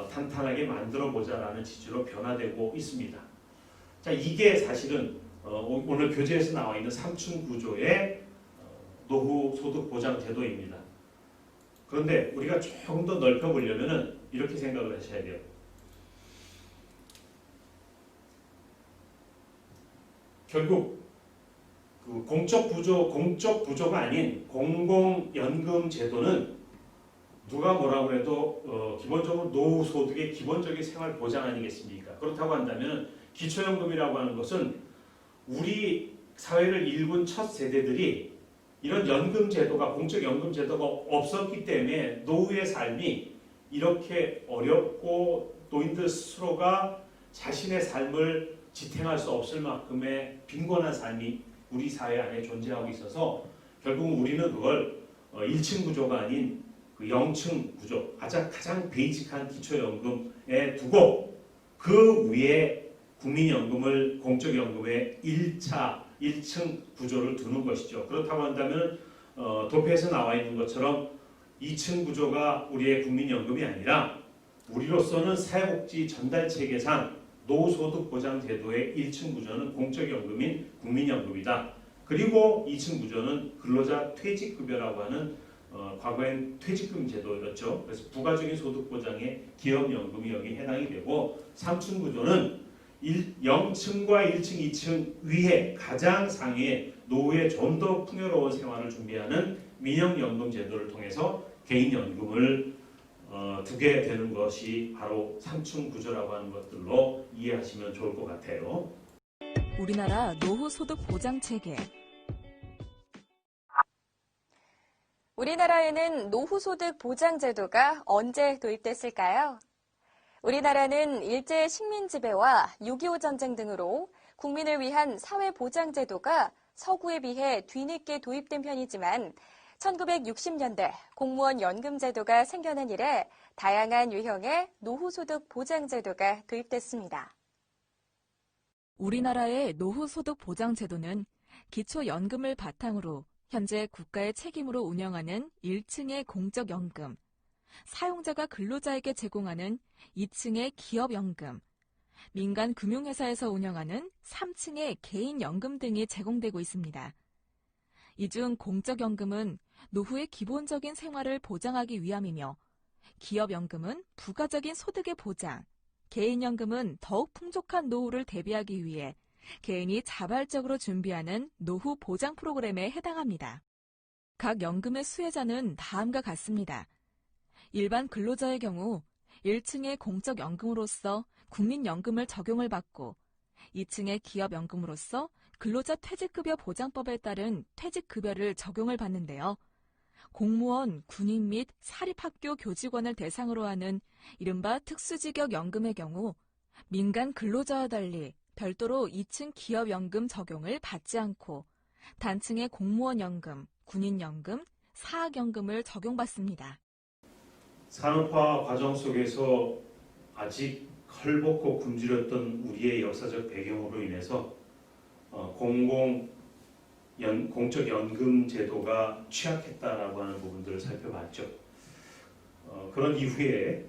탄탄하게 만들어 보자라는 취지로 변화되고 있습니다. 자, 이게 사실은 오늘 교재에서 나와 있는 3층 구조의 노후소득 보장 제도입니다. 그런데 우리가 조금 더 넓혀보려면 이렇게 생각을 하셔야 돼요. 결국 그 공적 부조가 아닌 공공연금 제도는 누가 뭐라고 해도 기본적으로 노후소득의 기본적인 생활 보장 아니겠습니까? 그렇다고 한다면 기초연금이라고 하는 것은 우리 사회를 일군 첫 세대들이 이런 연금 제도가, 공적 연금 제도가 없었기 때문에 노후의 삶이 이렇게 어렵고 노인들 스스로가 자신의 삶을 지탱할 수 없을 만큼의 빈곤한 삶이 우리 사회 안에 존재하고 있어서 결국 우리는 그걸 1층 구조가 아닌 그 0층 구조, 가장 베이직한 기초연금에 두고 그 위에 국민연금을 공적연금의 1층 구조를 두는 것이죠. 그렇다고 한다면 도표에서 나와 있는 것처럼 2층 구조가 우리의 국민연금이 아니라 우리로서는 사회복지 전달체계상 노후소득 보장 제도의 1층 구조는 공적연금인 국민연금이다. 그리고 2층 구조는 근로자 퇴직급여라고 하는 과거엔 퇴직금 제도였죠. 그래서 부가적인 소득 보장의 기업연금이 여기 해당이 되고 3층 구조는 0층과 1층, 2층 위에 가장 상위에 노후에 좀 더 풍요로운 생활을 준비하는 민영연금 제도를 통해서 개인연금을 두게 되는 것이 바로 3층 구조라고 하는 것들로 이해하시면 좋을 것 같아요. 우리나라 노후소득 보장체계. 우리나라에는 노후소득 보장제도가 언제 도입됐을까요? 우리나라는 일제 식민지배와 6.25 전쟁 등으로 국민을 위한 사회보장제도가 서구에 비해 뒤늦게 도입된 편이지만 1960년대 공무원 연금제도가 생겨난 이래 다양한 유형의 노후소득 보장제도가 도입됐습니다. 우리나라의 노후소득 보장제도는 기초연금을 바탕으로 현재 국가의 책임으로 운영하는 1층의 공적연금, 사용자가 근로자에게 제공하는 2층의 기업연금, 민간 금융회사에서 운영하는 3층의 개인연금 등이 제공되고 있습니다. 이 중 공적연금은 노후의 기본적인 생활을 보장하기 위함이며 기업연금은 부가적인 소득의 보장, 개인연금은 더욱 풍족한 노후를 대비하기 위해 개인이 자발적으로 준비하는 노후 보장 프로그램에 해당합니다. 각 연금의 수혜자는 다음과 같습니다. 일반 근로자의 경우 1층의 공적연금으로서 국민연금을 적용을 받고 2층의 기업연금으로서 근로자 퇴직급여 보장법에 따른 퇴직급여를 적용을 받는데요. 공무원, 군인 및 사립학교 교직원을 대상으로 하는 이른바 특수직역연금의 경우 민간 근로자와 달리 별도로 2층 기업연금 적용을 받지 않고 단층의 공무원연금, 군인연금, 사학연금을 적용받습니다. 산업화 과정 속에서 아직 헐벗고 굶주렸던 우리의 역사적 배경으로 인해서 공적 연금 제도가 취약했다라고 하는 부분들을 살펴봤죠. 그런 이후에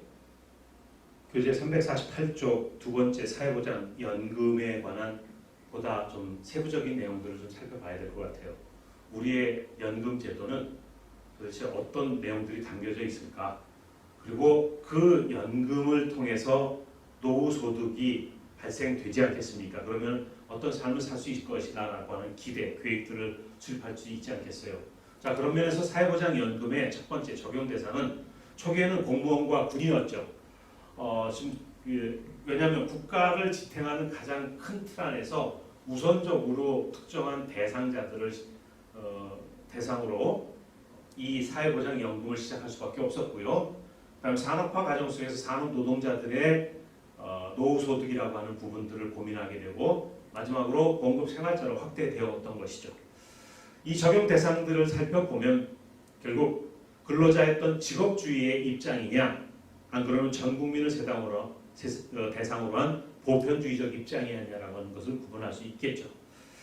교재 348쪽 두 번째 사회보장 연금에 관한 보다 좀 세부적인 내용들을 좀 살펴봐야 될 것 같아요. 우리의 연금 제도는 도대체 어떤 내용들이 담겨져 있을까? 그리고 그 연금을 통해서 노후 소득이 발생되지 않겠습니까? 그러면 어떤 삶을 살 수 있을 것이다라고 하는 기대, 계획들을 수립할 수 있지 않겠어요? 자, 그런 면에서 사회보장연금의 첫 번째 적용 대상은 초기에는 공무원과 군인이었죠. 왜냐하면 국가를 지탱하는 가장 큰 틀 안에서 우선적으로 특정한 대상자들을 대상으로 이 사회보장연금을 시작할 수밖에 없었고요. 그다음 산업화 과정 속에서 산업 노동자들의 노후 소득이라고 하는 부분들을 고민하게 되고 마지막으로 공급 생활자로 확대되었던 것이죠. 이 적용 대상들을 살펴보면 결국 근로자였던 직업주의의 입장이냐, 안 그러면 전 국민을 대상으로 한 보편주의적 입장이냐라고 하는 것을 구분할 수 있겠죠.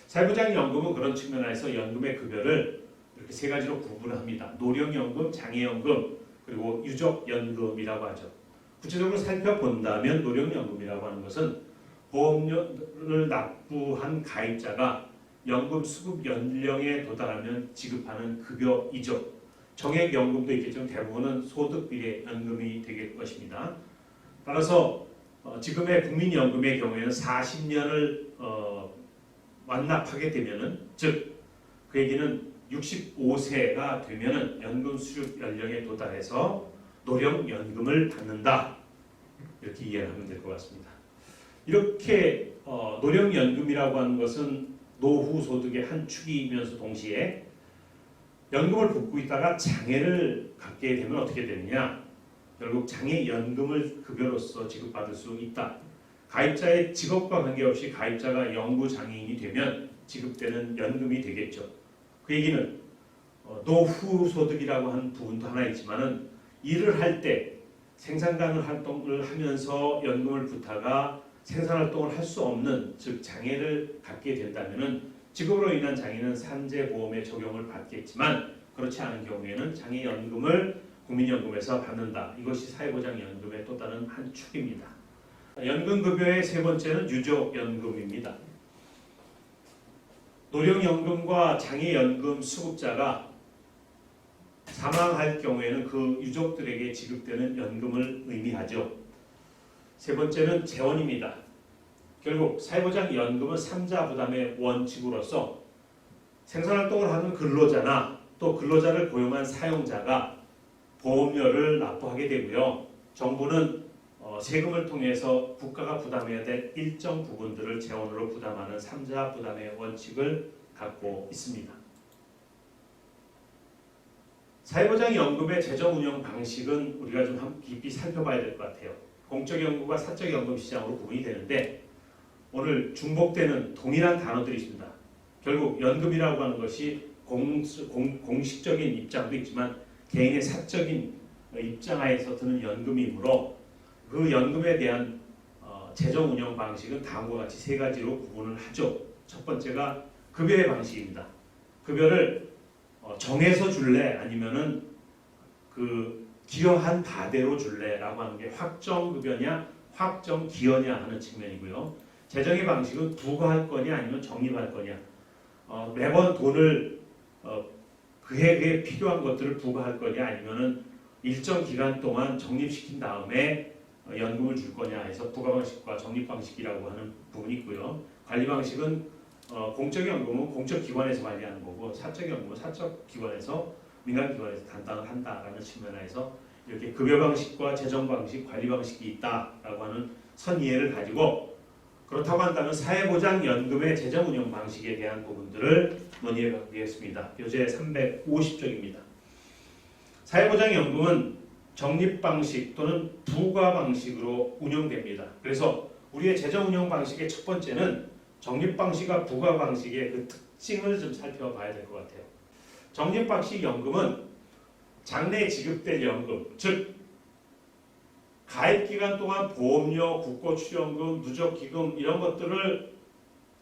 사회보장연금은 그런 측면에서 연금의 급여를 이렇게 세 가지로 구분합니다. 노령연금, 장애연금, 그리고 유족연금이라고 하죠. 구체적으로 살펴본다면 노령연금이라고 하는 것은 보험료를 납부한 가입자가 연금 수급 연령에 도달하면 지급하는 급여이죠. 정액연금도 있겠지만 대부분은 소득비례 연금이 될 것입니다. 따라서 지금의 국민연금의 경우에는 40년을 완납하게 되면은, 즉 그 얘기는 65세가 되면은 연금 수급 연령에 도달해서 노령연금을 받는다, 이렇게 이해를 하면 될 것 같습니다. 이렇게 노령연금이라고 하는 것은 노후 소득의 한 축이면서 동시에 연금을 붓고 있다가 장애를 갖게 되면 어떻게 되느냐? 결국 장애연금을 급여로서 지급받을 수 있다. 가입자의 직업과 관계없이 가입자가 영구 장애인이 되면 지급되는 연금이 되겠죠. 그 얘기는 노후 소득이라고 하는 부분도 하나 있지만은 일을 할 때 생산 활동을 하면서 연금을 붓다가 생산 활동을 할 수 없는, 즉 장애를 갖게 된다면은 직업으로 인한 장애는 산재보험에 적용을 받겠지만 그렇지 않은 경우에는 장애연금을 국민연금에서 받는다. 이것이 사회보장연금의 또 다른 한 축입니다. 연금급여의 세 번째는 유족연금입니다. 노령연금과 장애연금 수급자가 사망할 경우에는 그 유족들에게 지급되는 연금을 의미하죠. 세 번째는 재원입니다. 결국 사회보장연금은 3자 부담의 원칙으로서 생산활동을 하는 근로자나 또 근로자를 고용한 사용자가 보험료를 납부하게 되고요. 정부는 세금을 통해서 국가가 부담해야 될 일정 부분들을 재원으로 부담하는 3자 부담의 원칙을 갖고 있습니다. 사회보장연금의 재정 운영 방식은 우리가 좀 깊이 살펴봐야 될 것 같아요. 공적연금과 사적연금 시장으로 구분이 되는데 오늘 중복되는 동일한 단어들이 있습니다. 결국 연금이라고 하는 것이 공식적인 입장도 있지만 개인의 사적인 입장하에서 드는 연금이므로 그 연금에 대한 재정 운영 방식은 다음과 같이 세 가지로 구분을 하죠. 첫 번째가 급여의 방식입니다. 급여를 정해서 줄래 아니면은 그 기여한 바대로 줄래라고 하는 게 확정급여냐 확정기여냐 하는 측면이고요. 재정의 방식은 부과할 거냐 아니면 적립할 거냐. 매번 돈을 그에 필요한 것들을 부과할 거냐 아니면은 일정 기간 동안 적립시킨 다음에 연금을 줄 거냐 해서 부과 방식과 적립 방식이라고 하는 부분이 있고요. 관리 방식은 공적연금은 공적기관에서 관리하는 거고 사적연금은 사적기관에서 민간기관에서 담당을 한다라는 측면에서 이렇게 급여 방식과 재정 방식, 관리 방식이 있다라고 하는 선이해를 가지고 그렇다고 한다면 사회보장연금의 재정운영 방식에 대한 부분들을 논의해 보겠습니다. 교재 350쪽입니다. 사회보장연금은 적립 방식 또는 부과 방식으로 운영됩니다. 그래서 우리의 재정운영 방식의 첫 번째는 적립 방식과 부과 방식의 그 특징을 좀 살펴봐야 될 것 같아요. 적립 방식 연금은 장래에 지급될 연금, 즉 가입 기간 동안 보험료, 국고출연금, 누적기금 이런 것들을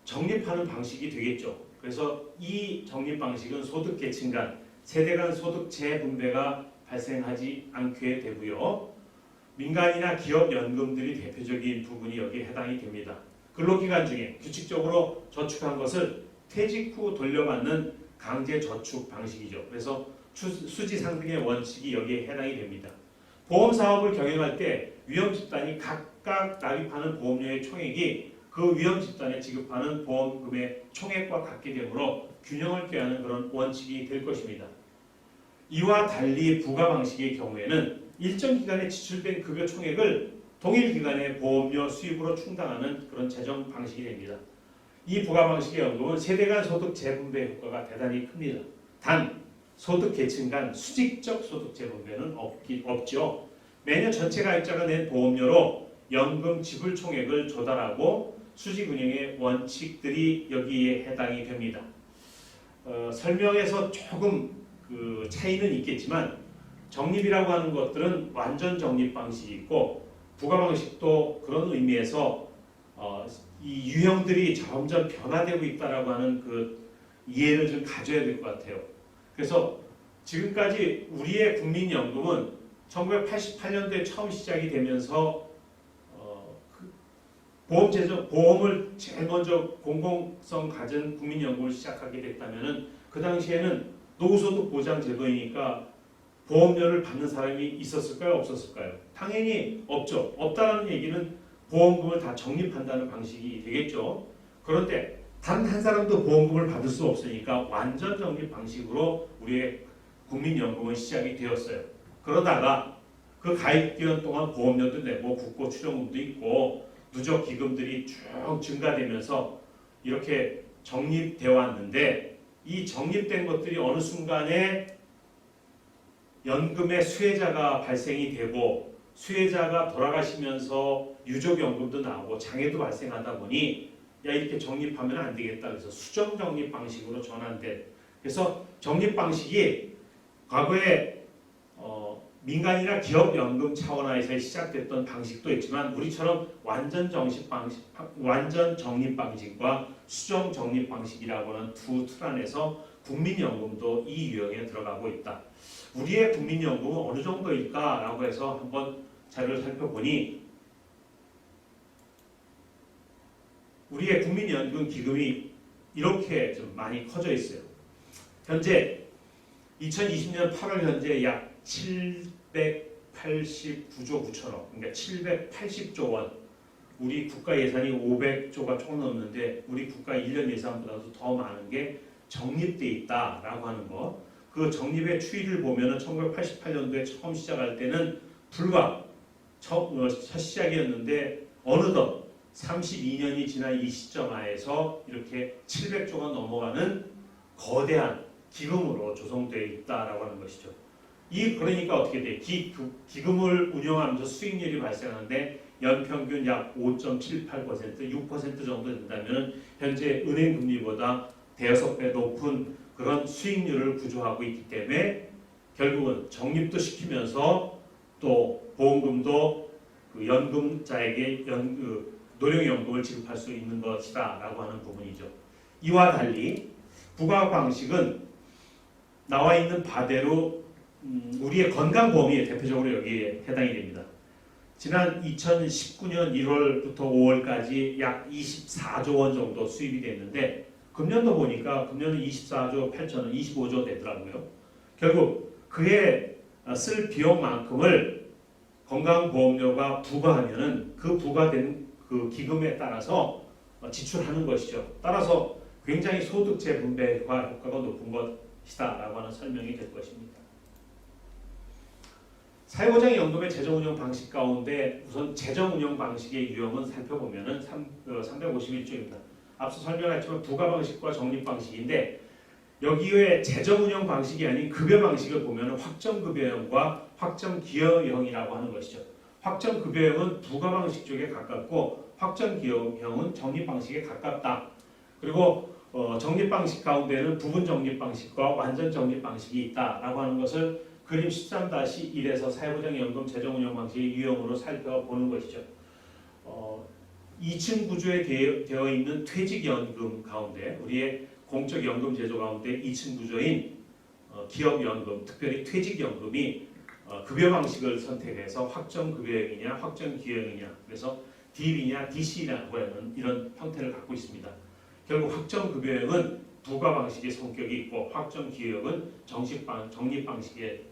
적립하는 방식이 되겠죠. 그래서 이 적립 방식은 소득 계층 간, 세대 간 소득 재분배가 발생하지 않게 되고요. 민간이나 기업 연금들이 대표적인 부분이 여기에 해당이 됩니다. 근로기간 중에 규칙적으로 저축한 것을 퇴직 후 돌려받는 강제 저축 방식이죠. 그래서 수지 상승의 원칙이 여기에 해당이 됩니다. 보험 사업을 경영할 때 위험 집단이 각각 납입하는 보험료의 총액이 그 위험 집단에 지급하는 보험금의 총액과 같게 되므로 균형을 꾀하는 그런 원칙이 될 것입니다. 이와 달리 부과 방식의 경우에는 일정 기간에 지출된 급여 총액을 동일 기간의 보험료 수입으로 충당하는 그런 재정 방식이 됩니다. 이 부과 방식의 연금은 세대 간 소득 재분배 효과가 대단히 큽니다. 단 소득 계층 간 수직적 소득 재분배는 없죠. 매년 전체 가입자가 낸 보험료로 연금 지불 총액을 조달하고 수직 운영의 원칙들이 여기에 해당이 됩니다. 설명에서 조금 그 차이는 있겠지만 적립이라고 하는 것들은 완전 적립 방식이 있고 부과 방식도 그런 의미에서 이 유형들이 점점 변화되고 있다라고 하는 그 이해를 좀 가져야 될 것 같아요. 그래서 지금까지 우리의 국민연금은 1988년도에 처음 시작이 되면서 보험을 제일 먼저 공공성 가진 국민연금을 시작하게 됐다면은 그 당시에는 노후소득 보장 제도이니까 보험료를 받는 사람이 있었을까요? 없었을까요? 당연히 없죠. 없다는 얘기는 보험금을 다 적립한다는 방식이 되겠죠. 그런데 단 한 사람도 보험금을 받을 수 없으니까 완전 적립 방식으로 우리의 국민연금은 시작이 되었어요. 그러다가 그 가입 기간 동안 보험료도 내고 국고 출연금도 있고 누적 기금들이 쭉 증가되면서 이렇게 적립되어 왔는데 이 적립된 것들이 어느 순간에 연금의 수혜자가 발생이 되고 수혜자가 돌아가시면서 유족연금도 나오고 장애도 발생하다 보니 야 이렇게 적립하면 안 되겠다. 그래서 수정 적립 방식으로 전환된. 그래서 적립 방식이 과거에 민간이나 기업 연금 차원에서 시작됐던 방식도 있지만 우리처럼 완전 적립 방식과 수정 적립 방식이라고 하는 두 틀 안에서 국민연금도 이 유형에 들어가고 있다. 우리의 국민연금은 어느 정도일까라고 해서 한번 자료를 살펴보니 우리의 국민연금 기금이 이렇게 좀 많이 커져 있어요. 현재 2020년 8월 현재 약 789조 9천억, 그러니까 780조 원. 우리 국가 예산이 500조가 조금 넘는데 우리 국가 1년 예산보다도 더 많은 게 적립돼 있다라고 하는 거. 그 적립의 추이를 보면은 1988년도에 처음 시작할 때는 불과 첫 시작이었는데 어느덧 32년이 지난 이 시점하에서 이렇게 700조가 넘어가는 거대한 기금으로 조성되어 있다라고 하는 것이죠. 그러니까 어떻게 돼? 기금을 운영하면서 수익률이 발생하는데 연평균 약 5.78%, 6% 정도 된다면 현재 은행 금리보다 대여섯 배 높은 그런 수익률을 구조하고 있기 때문에 결국은 적립도 시키면서 또 보험금도 그 연금자에게 노령연금을 지급할 수 있는 것이다라고 하는 부분이죠. 이와 달리 부과 방식은 나와 있는 바대로 우리의 건강보험이 대표적으로 여기에 해당이 됩니다. 지난 2019년 1월부터 5월까지 약 24조 원 정도 수입이 됐는데 금년도 보니까 금년은 24조 8천원, 25조 되더라고요. 결국 그에 쓸 비용만큼을 건강보험료가 부과하면은 그 부과된 그 기금에 따라서 지출하는 것이죠. 따라서 굉장히 소득 재분배화 효과가 높은 것이다라고 하는 설명이 될 것입니다. 사회보장연금의 재정운영 방식 가운데 우선 재정운영 방식의 유형은 살펴보면은 351조입니다. 앞서 설명했지만 부과 방식과 적립 방식인데 여기에 재정운영 방식이 아닌 급여 방식을 보면 확정급여형과 확정기여형이라고 하는 것이죠. 확정급여형은 부과 방식 쪽에 가깝고 확정기여형은 적립 방식에 가깝다. 그리고 적립 방식 가운데는 부분 적립 방식과 완전 적립 방식이 있다라고 하는 것을 그림 13-1에서 사회보장연금 재정운영 방식의 유형으로 살펴보는 것이죠. 2층 구조에 되어 있는 퇴직연금 가운데 우리의 공적연금 제도 가운데 2층 구조인 기업연금, 특별히 퇴직연금이 급여 방식을 선택해서 확정급여형이냐 확정기여형이냐 그래서 DB냐 DC라고 하는 이런 형태를 갖고 있습니다. 결국 확정급여형은 부과 방식의 성격이 있고 확정기여형은 적립 방식의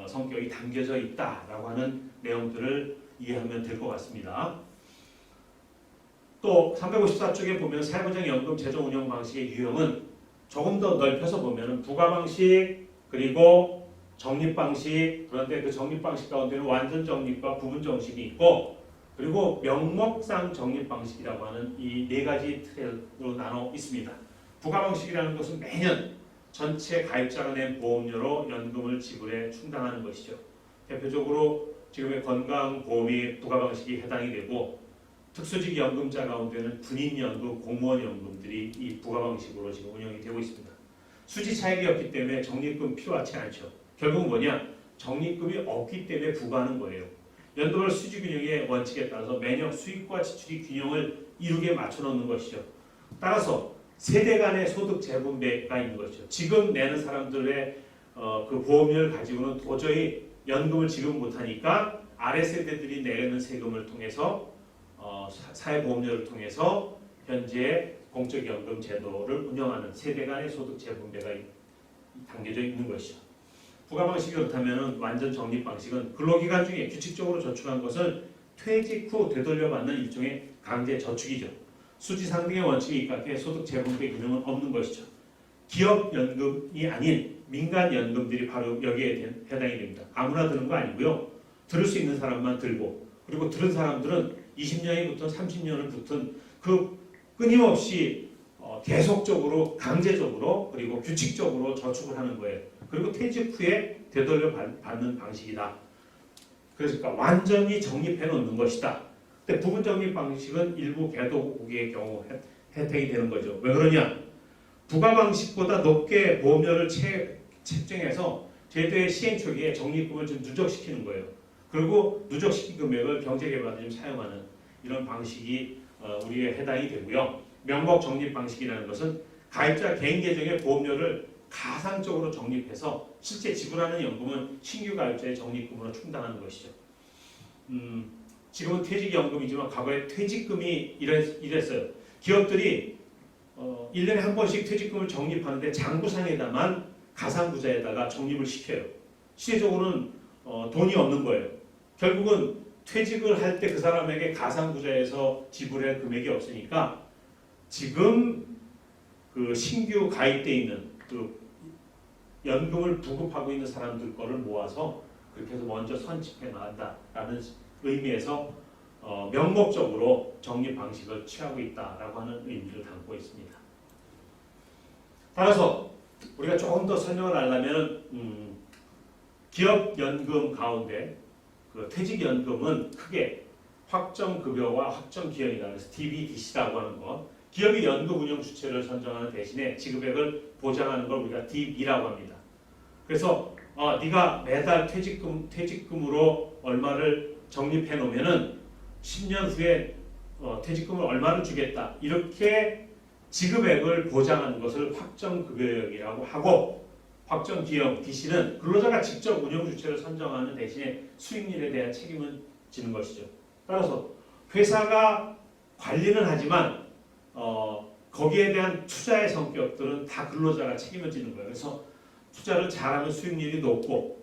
성격이 담겨져 있다라고 하는 내용들을 이해하면 될 것 같습니다. 또 354쪽에 보면 사회보장연금 재정운영 방식의 유형은 조금 더 넓혀서 보면 부과 방식 그리고 적립 방식 그런데 그 적립 방식 가운데는 완전 적립과 부분 적립이 있고 그리고 명목상 적립 방식이라고 하는 이 네 가지 틀로 나눠 있습니다. 부과 방식이라는 것은 매년 전체 가입자가 낸 보험료로 연금을 지불해 충당하는 것이죠. 대표적으로 지금의 건강보험이 부과 방식이 해당이 되고 특수직 연금자 가운데는 군인연금, 공무원연금들이 이 부과 방식으로 지금 운영이 되고 있습니다. 수지 차익이 없기 때문에 적립금 필요하지 않죠. 결국은 뭐냐? 적립금이 없기 때문에 부과하는 거예요. 연도별 수지균형의 원칙에 따라서 매년 수입과 지출이 균형을 이루게 맞춰놓는 것이죠. 따라서 세대 간의 소득 재분배가 있는 것이죠. 지금 내는 사람들의 그 보험료를 가지고는 도저히 연금을 지급 못하니까 아래 세대들이 내는 세금을 통해서 사회보험료를 통해서 현재 공적연금 제도를 운영하는 세대 간의 소득 재분배가 담겨져 있는 것이죠. 부과 방식이 그렇다면 완전 적립 방식은 근로기간 중에 규칙적으로 저축한 것을 퇴직 후 되돌려받는 일종의 강제 저축이죠. 수지 상등의 원칙에 입각해 소득 재분배 기능은 없는 것이죠. 기업연금이 아닌 민간연금들이 바로 여기에 해당이 됩니다. 아무나 드는 거 아니고요. 들을 수 있는 사람만 들고 그리고 들은 사람들은 20년이 붙은 30년을 붙은 그 끊임없이 계속적으로 강제적으로 그리고 규칙적으로 저축을 하는 거예요. 그리고 퇴직 후에 되돌려 받는 방식이다. 그러니까 완전히 적립해 놓는 것이다. 근데 부분 적립 방식은 일부 개도국의 경우 혜택이 되는 거죠. 왜 그러냐? 부과 방식보다 높게 보험료를 책정해서 제도의 시행 초기에 적립금을 좀 누적시키는 거예요. 그리고 누적시킨 금액을 경제개발에 좀 사용하는 이런 방식이 우리에 해당이 되고요. 명목 적립 방식이라는 것은 가입자 개인 계정의 보험료를 가상적으로 적립해서 실제 지불하는 연금은 신규 가입자의 적립금으로 충당하는 것이죠. 지금은 퇴직연금이지만 과거에 퇴직금이 이랬어요. 기업들이 1년에 한 번씩 퇴직금을 적립하는데 장부상에다만 가상부자에다가 적립을 시켜요. 실제적으로는 돈이 없는 거예요. 결국은 퇴직을 할 때 그 사람에게 가상부자에서 지불할 금액이 없으니까 지금 그 신규 가입돼 있는 그 연금을 부급하고 있는 사람들 거를 모아서 그렇게 해서 먼저 선집해 나간다라는 의미에서 명목적으로 적립 방식을 취하고 있다라고 하는 의미를 담고 있습니다. 따라서 우리가 조금 더 설명을 하려면 기업연금 가운데 그 퇴직연금은 크게 확정급여와 확정기여이다. 그래서 DB, DC라고 하는 것. 기업이 연금 운영 주체를 선정하는 대신에 지급액을 보장하는 걸 우리가 DB라고 합니다. 그래서 네가 매달 퇴직금으로 얼마를 적립해 놓으면은 10년 후에 퇴직금을 얼마를 주겠다. 이렇게 지급액을 보장하는 것을 확정급여액이라고 하고 확정 기형 DC는 근로자가 직접 운영 주체를 선정하는 대신에 수익률에 대한 책임은 지는 것이죠. 따라서 회사가 관리는 하지만 거기에 대한 투자의 성격들은 다 근로자가 책임을 지는 거예요. 그래서 투자를 잘하면 수익률이 높고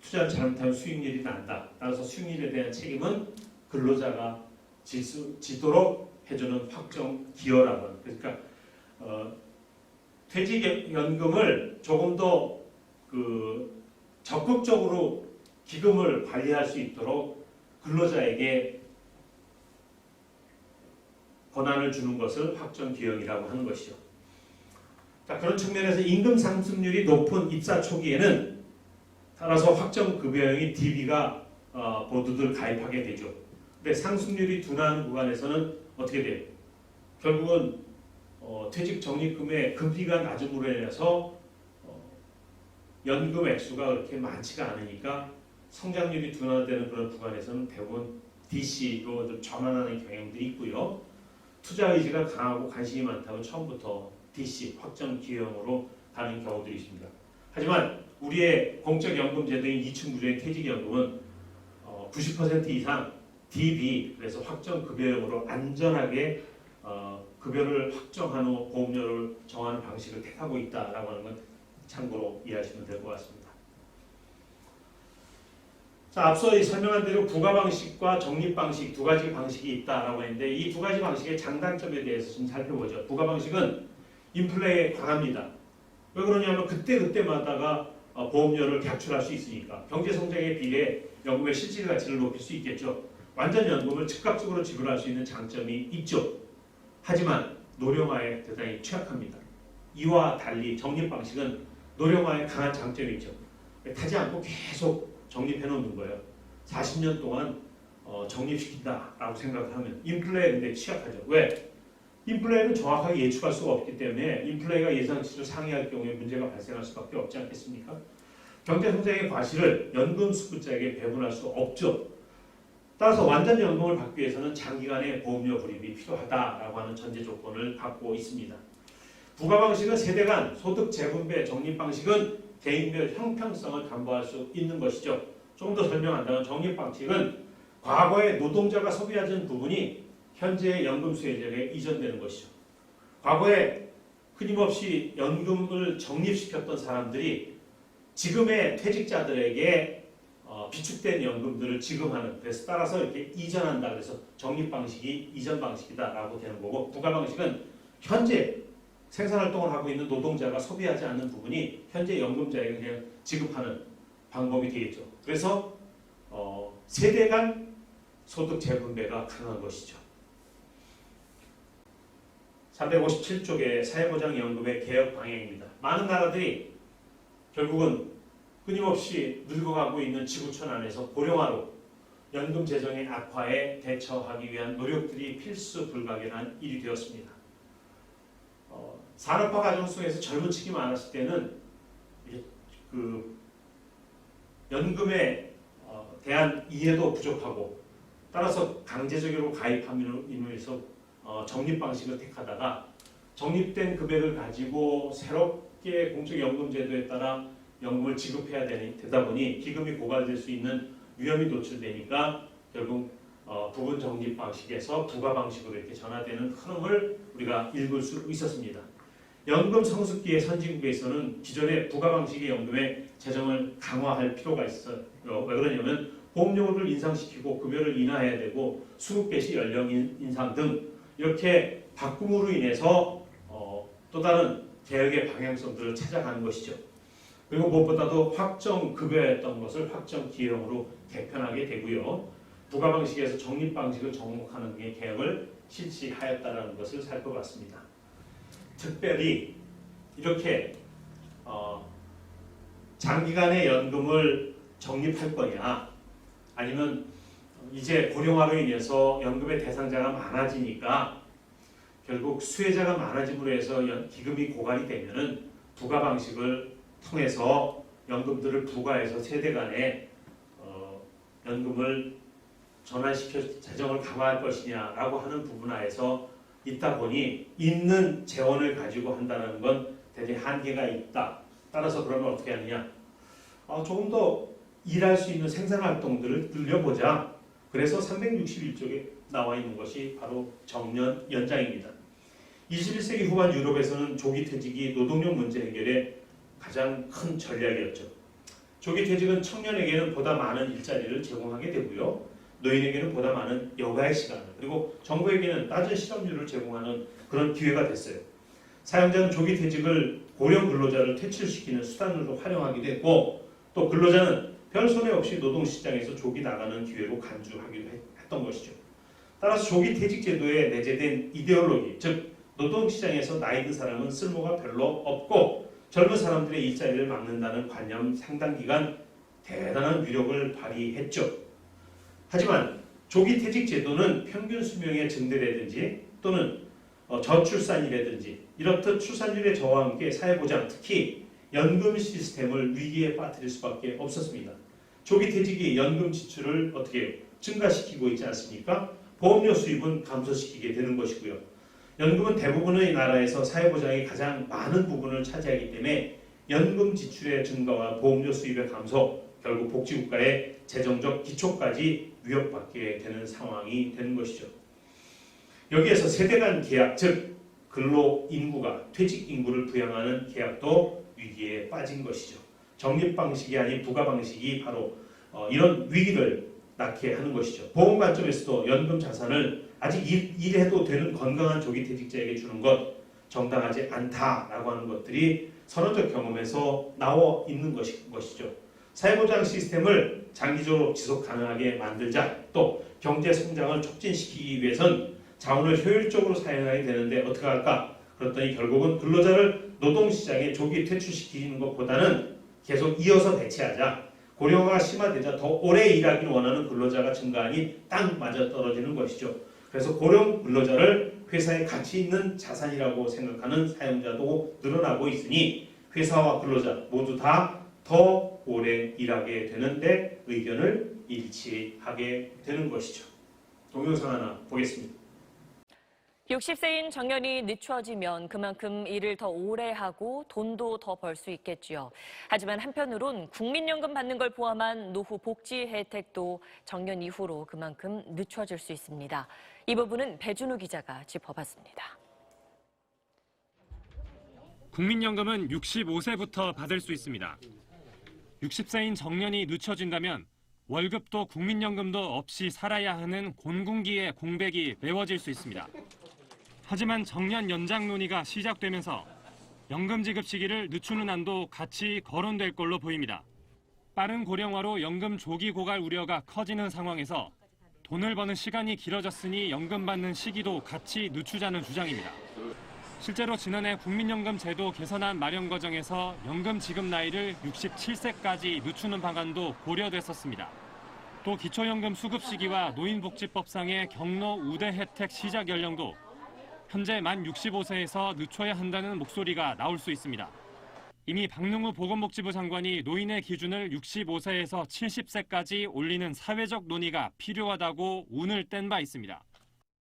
투자를 잘못하면 수익률이 난다. 따라서 수익률에 대한 책임은 근로자가 지도록 해주는 확정 기여라고 하는. 그러니까 퇴직연금을 조금 더 적극적으로 기금을 관리할 수 있도록 근로자에게 권한을 주는 것을 확정 기형이라고 하는 것이죠. 자, 그런 측면에서 임금 상승률이 높은 입사 초기에는 따라서 확정 급여형인 DB가 모두들 가입하게 되죠. 근데 상승률이 둔화하는 구간에서는 어떻게 돼요? 결국은 퇴직 적립금의 금리가 낮음으로 인해서 연금 액수가 그렇게 많지가 않으니까 성장률이 둔화되는 그런 구간에서는 대부분 DC로 전환하는 경향들이 있고요. 투자 의지가 강하고 관심이 많다고 처음부터 DC 확정 기형으로 가는 경우들이 있습니다. 하지만 우리의 공적연금 제도인 2층 구조의 퇴직연금은 90% 이상 DB 그래서 확정 급여형으로 안전하게 급여를 확정한 후 보험료를 정하는 방식을 택하고 있다라고 하는 건 참고로 이해하시면 될 것 같습니다. 자, 앞서 설명한 대로 부과 방식과 적립 방식 두 가지 방식이 있다라고 했는데 이 두 가지 방식의 장단점에 대해서 좀 살펴보죠. 부과 방식은 인플레에 강합니다. 왜 그러냐면 그때마다가 보험료를 객출할 수 있으니까 경제 성장에 비례 연금의 실질 가치를 높일 수 있겠죠. 완전 연금을 즉각적으로 지불할 수 있는 장점이 있죠. 하지만 노령화에 대단히 취약합니다. 이와 달리 적립 방식은 노령화에 강한 장점이 있죠. 타지 않고 계속 적립해 놓는 거예요. 40년 동안 적립시킨다라고 생각을 하면 인플레에 근데 취약하죠. 왜? 인플레는 정확하게 예측할 수가 없기 때문에 인플레가 예상치를 상회할 경우에 문제가 발생할 수밖에 없지 않겠습니까? 경제 성장의 과실을 연금 수급자에게 배분할 수 없죠. 따라서 완전 연금을 받기 위해서는 장기간의 보험료 불입이 필요하다라고 하는 전제 조건을 갖고 있습니다. 부과 방식은 세대 간 소득 재분배, 적립 방식은 개인별 형평성을 담보할 수 있는 것이죠. 조금 더 설명한다면 적립 방식은 과거에 노동자가 소비하던 부분이 현재의 연금 수혜자에게 이전되는 것이죠. 과거에 끊임없이 연금을 적립시켰던 사람들이 지금의 퇴직자들에게 비축된 연금들을 지급하는, 그래서 따라서 이렇게 이전한다. 그래서 적립 방식이 이전 방식이다라고 되는 거고, 부과 방식은 현재 생산활동을 하고 있는 노동자가 소비하지 않는 부분이 현재 연금자에게 그냥 지급하는 방법이 되겠죠. 그래서 세대 간 소득 재분배가 가능한 것이죠. 357쪽의 사회보장연금의 개혁 방향입니다. 많은 나라들이 결국은 끊임없이 늙어가고 있는 지구촌 안에서 고령화로 연금 재정의 악화에 대처하기 위한 노력들이 필수 불가결한 일이 되었습니다. 산업화 과정 속에서 젊은 층이 많았을 때는 연금에 대한 이해도 부족하고 따라서 강제적으로 가입함으로 인해서 적립 방식을 택하다가 적립된 금액을 가지고 새롭게 공적연금제도에 따라 연금을 지급해야 되다 보니 기금이 고갈될 수 있는 위험이 노출되니까 결국 부분 적립 방식에서 부과 방식으로 이렇게 전환되는 흐름을 우리가 읽을 수 있었습니다. 연금 성숙기의 선진국에서는 기존의 부과 방식의 연금의 재정을 강화할 필요가 있어요. 왜 그러냐면 보험료를 인상시키고 급여를 인하해야 되고 수급 개시 연령 인상 등 이렇게 바꿈으로 인해서 또 다른 개혁의 방향성들을 찾아가는 것이죠. 그리고 무엇보다도 확정 급여였던 것을 확정 기형으로 개편하게 되고요. 부과 방식에서 적립 방식을 접목하는 게 개혁을 실시하였다는 것을 살펴봤습니다. 특별히 이렇게 장기간의 연금을 적립할 거냐 아니면 이제 고령화로 인해서 연금의 대상자가 많아지니까 결국 수혜자가 많아짐으로 해서 기금이 고갈이 되면은 부과 방식을 통해서 연금들을 부과해서 세대 간에 연금을 전환시켜 재정을 강화할 것이냐라고 하는 부분하에서 있다 보니 있는 재원을 가지고 한다는 건 대개 한계가 있다. 따라서 그러면 어떻게 하느냐? 조금 더 일할 수 있는 생산활동들을 늘려보자. 그래서 361쪽에 나와 있는 것이 바로 정년 연장입니다. 21세기 후반 유럽에서는 조기 퇴직이 노동력 문제 해결에 가장 큰 전략이었죠. 조기 퇴직은 청년에게는 보다 많은 일자리를 제공하게 되고요. 노인에게는 보다 많은 여가의 시간을, 그리고 정부에게는 낮은 실업률을 제공하는 그런 기회가 됐어요. 사용자는 조기 퇴직을 고령 근로자를 퇴출시키는 수단으로 활용하기도 했고, 또 근로자는 별 손해 없이 노동시장에서 조기 나가는 기회로 간주하기도 했던 것이죠. 따라서 조기 퇴직 제도에 내재된 이데올로기, 즉 노동시장에서 나이 든 사람은 쓸모가 별로 없고 젊은 사람들의 일자리를 막는다는 관념 상당 기간 대단한 위력을 발휘했죠. 하지만 조기 퇴직 제도는 평균 수명의 증대라든지 또는 저출산이라든지 이렇듯 출산율의 저하와 함께 사회보장, 특히 연금 시스템을 위기에 빠뜨릴 수밖에 없었습니다. 조기 퇴직이 연금 지출을 어떻게 증가시키고 있지 않습니까? 보험료 수입은 감소시키게 되는 것이고요. 연금은 대부분의 나라에서 사회보장이 가장 많은 부분을 차지하기 때문에 연금 지출의 증가와 보험료 수입의 감소, 결국 복지국가의 재정적 기초까지 위협받게 되는 상황이 되는 것이죠. 여기에서 세대 간 계약, 즉 근로 인구가 퇴직 인구를 부양하는 계약도 위기에 빠진 것이죠. 적립 방식이 아닌 부가 방식이 바로 이런 위기를 낳게 하는 것이죠. 보험 관점에서도 연금 자산을 아직 일해도 되는 건강한 조기 퇴직자에게 주는 것 정당하지 않다라고 하는 것들이 선언적 경험에서 나와 있는 것이죠. 사회보장 시스템을 장기적으로 지속 가능하게 만들자, 또 경제 성장을 촉진시키기 위해선 자원을 효율적으로 사용해야 되는데 어떻게 할까? 그랬더니 결국은 근로자를 노동시장에 조기 퇴출시키는 것보다는 계속 이어서 대체하자. 고령화가 심화되자 더 오래 일하기를 원하는 근로자가 증가하니 딱 맞아 떨어지는 것이죠. 그래서 고령 근로자를 회사에 가치 있는 자산이라고 생각하는 사용자도 늘어나고 있으니 회사와 근로자 모두 다 더 오래 일하게 되는데 의견을 일치하게 되는 것이죠. 동영상 하나 보겠습니다. 60세인 정년이 늦춰지면 그만큼 일을 더 오래 하고 돈도 더 벌 수 있겠지요. 하지만 한편으론 국민연금 받는 걸 포함한 노후 복지 혜택도 정년 이후로 그만큼 늦춰질 수 있습니다. 이 부분은 배준우 기자가 짚어봤습니다. 국민연금은 65세부터 받을 수 있습니다. 60세인 정년이 늦춰진다면 월급도 국민연금도 없이 살아야 하는 곤궁기의 공백이 메워질 수 있습니다. 하지만 정년 연장 논의가 시작되면서 연금 지급 시기를 늦추는 안도 같이 거론될 걸로 보입니다. 빠른 고령화로 연금 조기 고갈 우려가 커지는 상황에서 돈을 버는 시간이 길어졌으니 연금 받는 시기도 같이 늦추자는 주장입니다. 실제로 지난해 국민연금 제도 개선안 마련 과정에서 연금 지급 나이를 67세까지 늦추는 방안도 고려됐었습니다. 또 기초연금 수급 시기와 노인복지법상의 경로 우대 혜택 시작 연령도 현재 만 65세에서 늦춰야 한다는 목소리가 나올 수 있습니다. 이미 박능우 보건복지부 장관이 노인의 기준을 65세에서 70세까지 올리는 사회적 논의가 필요하다고 운을 뗀 바 있습니다.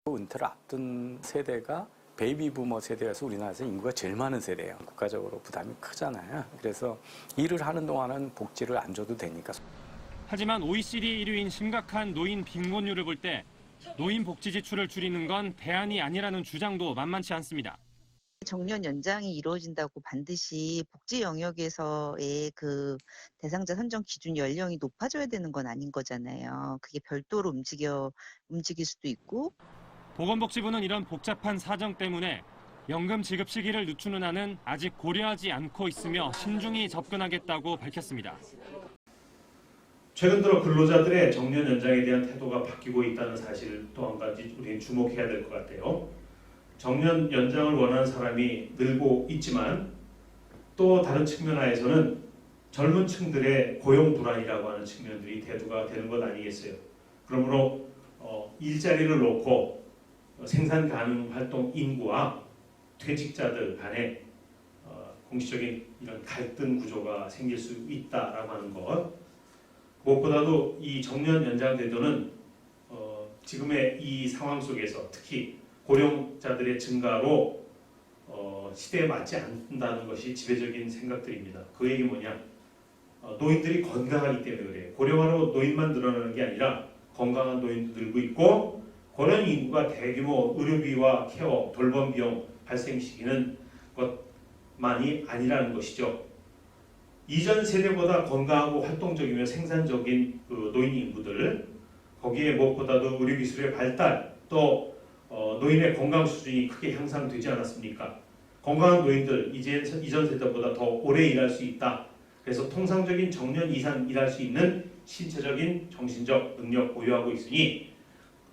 은퇴를 앞둔 세대가 베이비 부머 세대여서 우리나라에서 인구가 제일 많은 세대예요. 국가적으로 부담이 크잖아요. 그래서 일을 하는 동안은 복지를 안 줘도 되니까. 하지만 OECD 1위인 심각한 노인 빈곤율을 볼 때 노인 복지 지출을 줄이는 건 대안이 아니라는 주장도 만만치 않습니다. 정년 연장이 이루어진다고 반드시 복지 영역에서의 그 대상자 선정 기준 연령이 높아져야 되는 건 아닌 거잖아요. 그게 별도로 움직일 수도 있고. 보건복지부는 이런 복잡한 사정 때문에 연금 지급 시기를 늦추는 안은 아직 고려하지 않고 있으며 신중히 접근하겠다고 밝혔습니다. 최근 들어 근로자들의 정년 연장에 대한 태도가 바뀌고 있다는 사실을 또 한 가지 우리는 주목해야 될 것 같아요. 정년 연장을 원하는 사람이 늘고 있지만 또 다른 측면 하에서는 젊은 층들의 고용 불안이라고 하는 측면들이 대두가 되는 것 아니겠어요. 그러므로 일자리를 놓고 생산 가능 활동 인구와 퇴직자들 간에 공식적인 이런 갈등 구조가 생길 수 있다라고 하는 것. 무엇보다도 이 정년 연장 제도는 지금의 이 상황 속에서 특히 고령자들의 증가로 시대에 맞지 않는다는 것이 지배적인 생각들입니다. 그 얘기 뭐냐? 노인들이 건강하기 때문에 그래요. 고령화로 노인만 늘어나는 게 아니라 건강한 노인도 늘고 있고 고령 인구가 대규모 의료비와 케어, 돌봄 비용 발생시키는 것만이 아니라는 것이죠. 이전 세대보다 건강하고 활동적이며 생산적인 그 노인 인구들, 거기에 무엇보다도 의료기술의 발달, 또 노인의 건강 수준이 크게 향상되지 않았습니까? 건강한 노인들, 이전 세대보다 더 오래 일할 수 있다. 그래서 통상적인 정년 이상 일할 수 있는 신체적인 정신적 능력 보유하고 있으니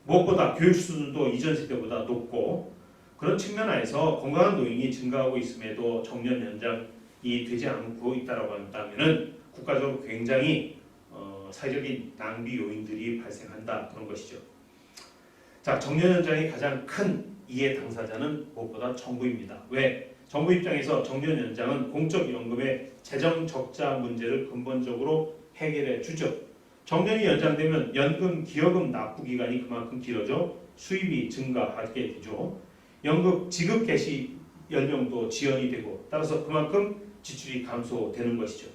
무엇보다 교육 수준도 이전 세대보다 높고 그런 측면 하에서 건강한 노인이 증가하고 있음에도 정년 연장이 되지 않고 있다고 한다면은 국가적으로 굉장히 사회적인 낭비 요인들이 발생한다 그런 것이죠. 자, 정년 연장의 가장 큰 이해 당사자는 무엇보다 정부입니다. 왜? 정부 입장에서 정년 연장은 공적 연금의 재정 적자 문제를 근본적으로 해결해 주죠. 정년이 연장되면 연금, 기여금 납부 기간이 그만큼 길어져 수입이 증가하게 되죠. 연금 지급 개시 연령도 지연이 되고 따라서 그만큼 지출이 감소되는 것이죠.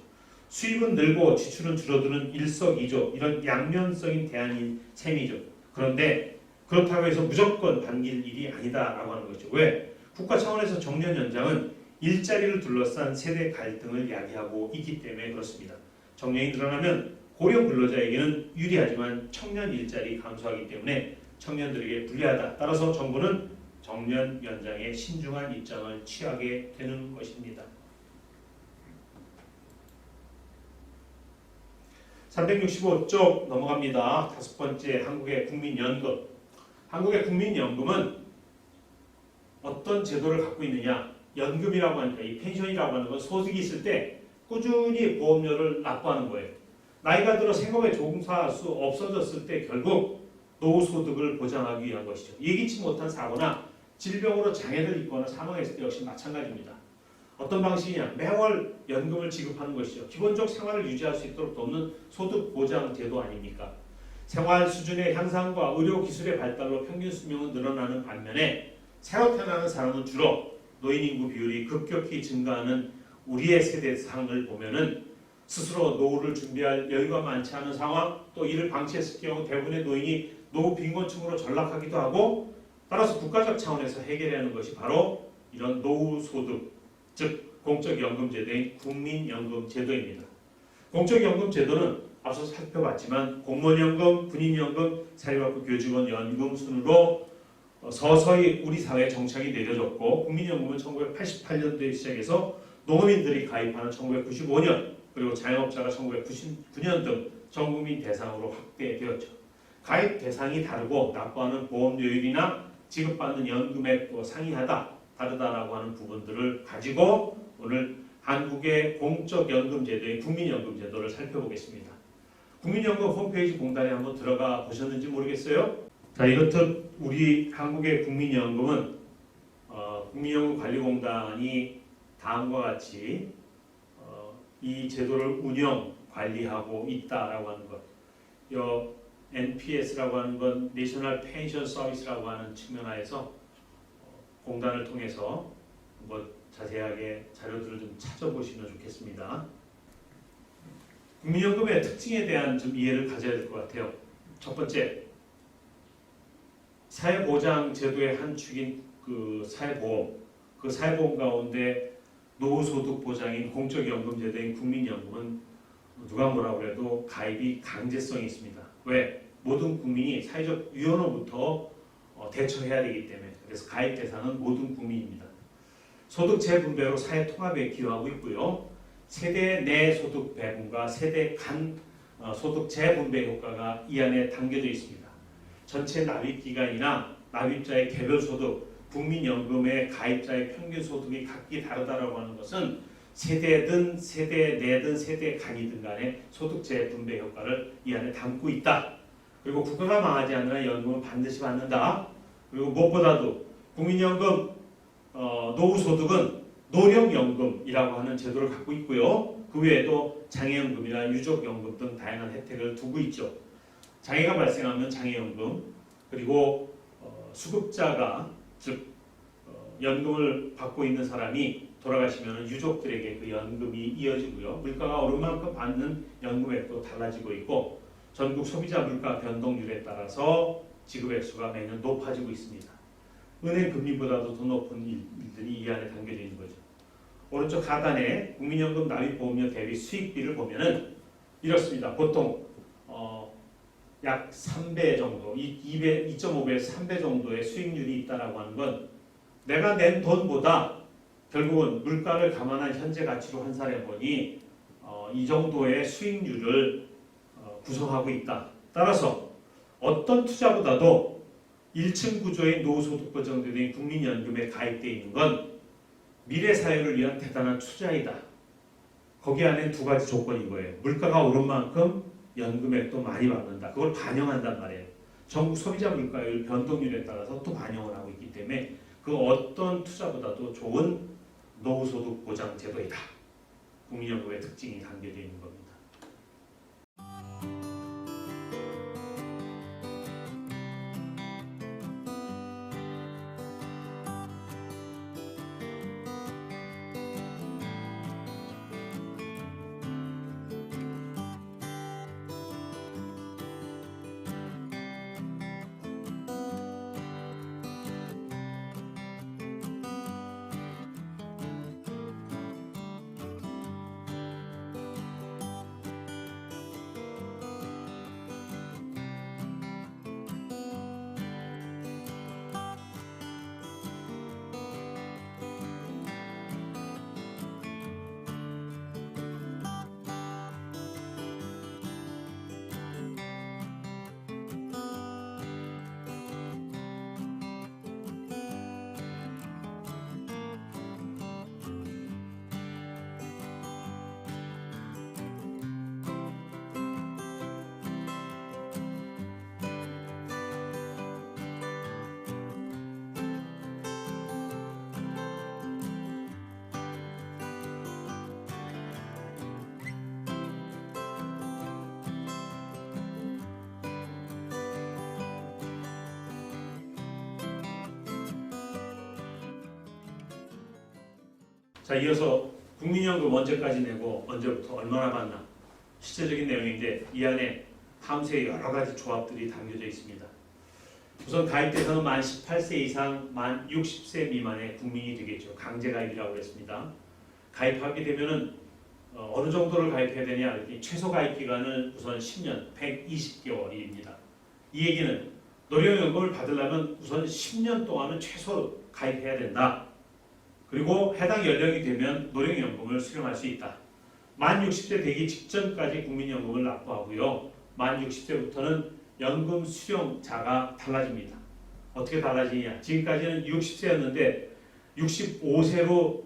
수입은 늘고 지출은 줄어드는 일석이조 이런 양면성인 대안인 셈이죠. 그런데 그렇다고 해서 무조건 반길 일이 아니다라고 하는 거죠. 왜? 국가 차원에서 정년 연장은 일자리를 둘러싼 세대 갈등을 야기하고 있기 때문에 그렇습니다. 정년이 늘어나면 고령 근로자에게는 유리하지만 청년 일자리 감소하기 때문에 청년들에게 불리하다. 따라서 정부는 정년 연장에 신중한 입장을 취하게 되는 것입니다. 365쪽 넘어갑니다. 다섯 번째, 한국의 국민연금. 한국의 국민연금은 어떤 제도를 갖고 있느냐? 연금이라고 하니까 이 펜션이라고 하는 건 소득이 있을 때 꾸준히 보험료를 납부하는 거예요. 나이가 들어 생업에 종사할 수 없어졌을 때 결국 노후소득을 보장하기 위한 것이죠. 예기치 못한 사고나 질병으로 장애를 입거나 사망했을 때 역시 마찬가지입니다. 어떤 방식이냐? 매월 연금을 지급하는 것이죠. 기본적 생활을 유지할 수 있도록 돕는 소득 보장 제도 아닙니까? 생활 수준의 향상과 의료 기술의 발달로 평균 수명은 늘어나는 반면에 새로 태어나는 사람은 주로 노인 인구 비율이 급격히 증가하는 우리의 세대상을 보면은 스스로 노후를 준비할 여유가 많지 않은 상황, 또 이를 방치했을 경우 대부분의 노인이 노후 빈곤층으로 전락하기도 하고 따라서 국가적 차원에서 해결해야 하는 것이 바로 이런 노후 소득, 즉 공적연금 제도인 국민연금 제도입니다. 공적연금 제도는 앞서 살펴봤지만 공무원연금, 군인연금, 사립학교 교직원 연금 순으로 서서히 우리 사회에 정착이 내려졌고 국민연금은 1988년도에 시작해서 농업인들이 가입하는 1995년 그리고 자영업자가 1999년 등 전국민 대상으로 확대되었죠. 가입 대상이 다르고 납부하는 보험료율이나 지급받는 연금액도 상이하다, 다르다라고 하는 부분들을 가지고 오늘 한국의 공적연금제도인 국민연금제도를 살펴보겠습니다. 국민연금 홈페이지 공단에 한번 들어가 보셨는지 모르겠어요. 자, 이렇듯 우리 한국의 국민연금은 국민연금관리공단이 다음과 같이 이 제도를 운영, 관리하고 있다라고 하는 것. 요 NPS라고 하는 건 내셔널 펜션 서비스라고 하는 측면하에서 공단을 통해서 한번 자세하게 자료들을 좀 찾아보시면 좋겠습니다. 국민연금의 특징에 대한 좀 이해를 가져야 될 것 같아요. 첫 번째, 사회보장 제도의 한 축인 그 사회보험, 그 사회보험 가운데 노후소득 보장인 공적연금제도인 국민연금은 누가 뭐라고 해도 가입이 강제성이 있습니다. 왜? 모든 국민이 사회적 위험으로부터 대처해야 되기 때문에. 그래서 가입 대상은 모든 국민입니다. 소득 재분배로 사회 통합에 기여하고 있고요. 세대 내 소득 배분과 세대 간 소득 재분배 효과가 이 안에 담겨져 있습니다. 전체 납입 기간이나 납입자의 개별 소득, 국민연금의 가입자의 평균 소득이 각기 다르다라고 하는 것은 세대든 세대 내든 세대 간이든 간에 소득 재분배 효과를 이 안에 담고 있다. 그리고 국가가 망하지 않는 연금은 반드시 받는다. 그리고 무엇보다도 국민연금 노후소득은 노령연금이라고 하는 제도를 갖고 있고요. 그 외에도 장애연금이나 유족연금 등 다양한 혜택을 두고 있죠. 장애가 발생하면 장애연금, 그리고 수급자가 즉 연금을 받고 있는 사람이 돌아가시면 유족들에게 그 연금이 이어지고요. 물가가 오른 만큼 받는 연금액도 달라지고 있고 전국 소비자 물가 변동률에 따라서 지급 액수가 매년 높아지고 있습니다. 은행 금리보다도 더 높은 일들이 이 안에 담겨져 있는 거죠. 오른쪽 하단에 국민연금 납입보험료 대비 수익비를 보면은 이렇습니다. 보통 약 3배 정도, 2.5배에서 3배 정도의 수익률이 있다라고 하는 건 내가 낸 돈보다 결국은 물가를 감안한 현재 가치로 환산해 보니 이 정도의 수익률을 구성하고 있다. 따라서 어떤 투자보다도 1층 구조의 노후소득 보장제도인 국민연금에 가입되어 있는 건 미래 사회를 위한 대단한 투자이다. 거기 안에 두 가지 조건이 거예요. 물가가 오른 만큼 연금액도 많이 받는다. 그걸 반영한단 말이에요. 전국 소비자 물가율 변동률에 따라서 또 반영을 하고 있기 때문에 그 어떤 투자보다도 좋은 노후소득 보장 제도이다. 국민연금의 특징이 담겨져 있는 겁니다. 자, 이어서 국민연금 언제까지 내고 언제부터 얼마나 받나 실제적인 내용인데 이 안에 함수의 여러 가지 조합들이 담겨져 있습니다. 우선 가입 대상은 만 18세 이상 만 60세 미만의 국민이 되겠죠. 강제가입이라고 했습니다. 가입하게 되면은 어느 정도를 가입해야 되냐? 최소 가입 기간은 우선 10년, 120개월입니다. 이 얘기는 노령연금을 받으려면 우선 10년 동안은 최소 가입해야 된다. 그리고 해당 연령이 되면 노령연금을 수령할 수 있다. 만 60세 되기 직전까지 국민연금을 납부하고요. 만 60세부터는 연금 수령자가 달라집니다. 어떻게 달라지냐? 지금까지는 60세였는데 65세로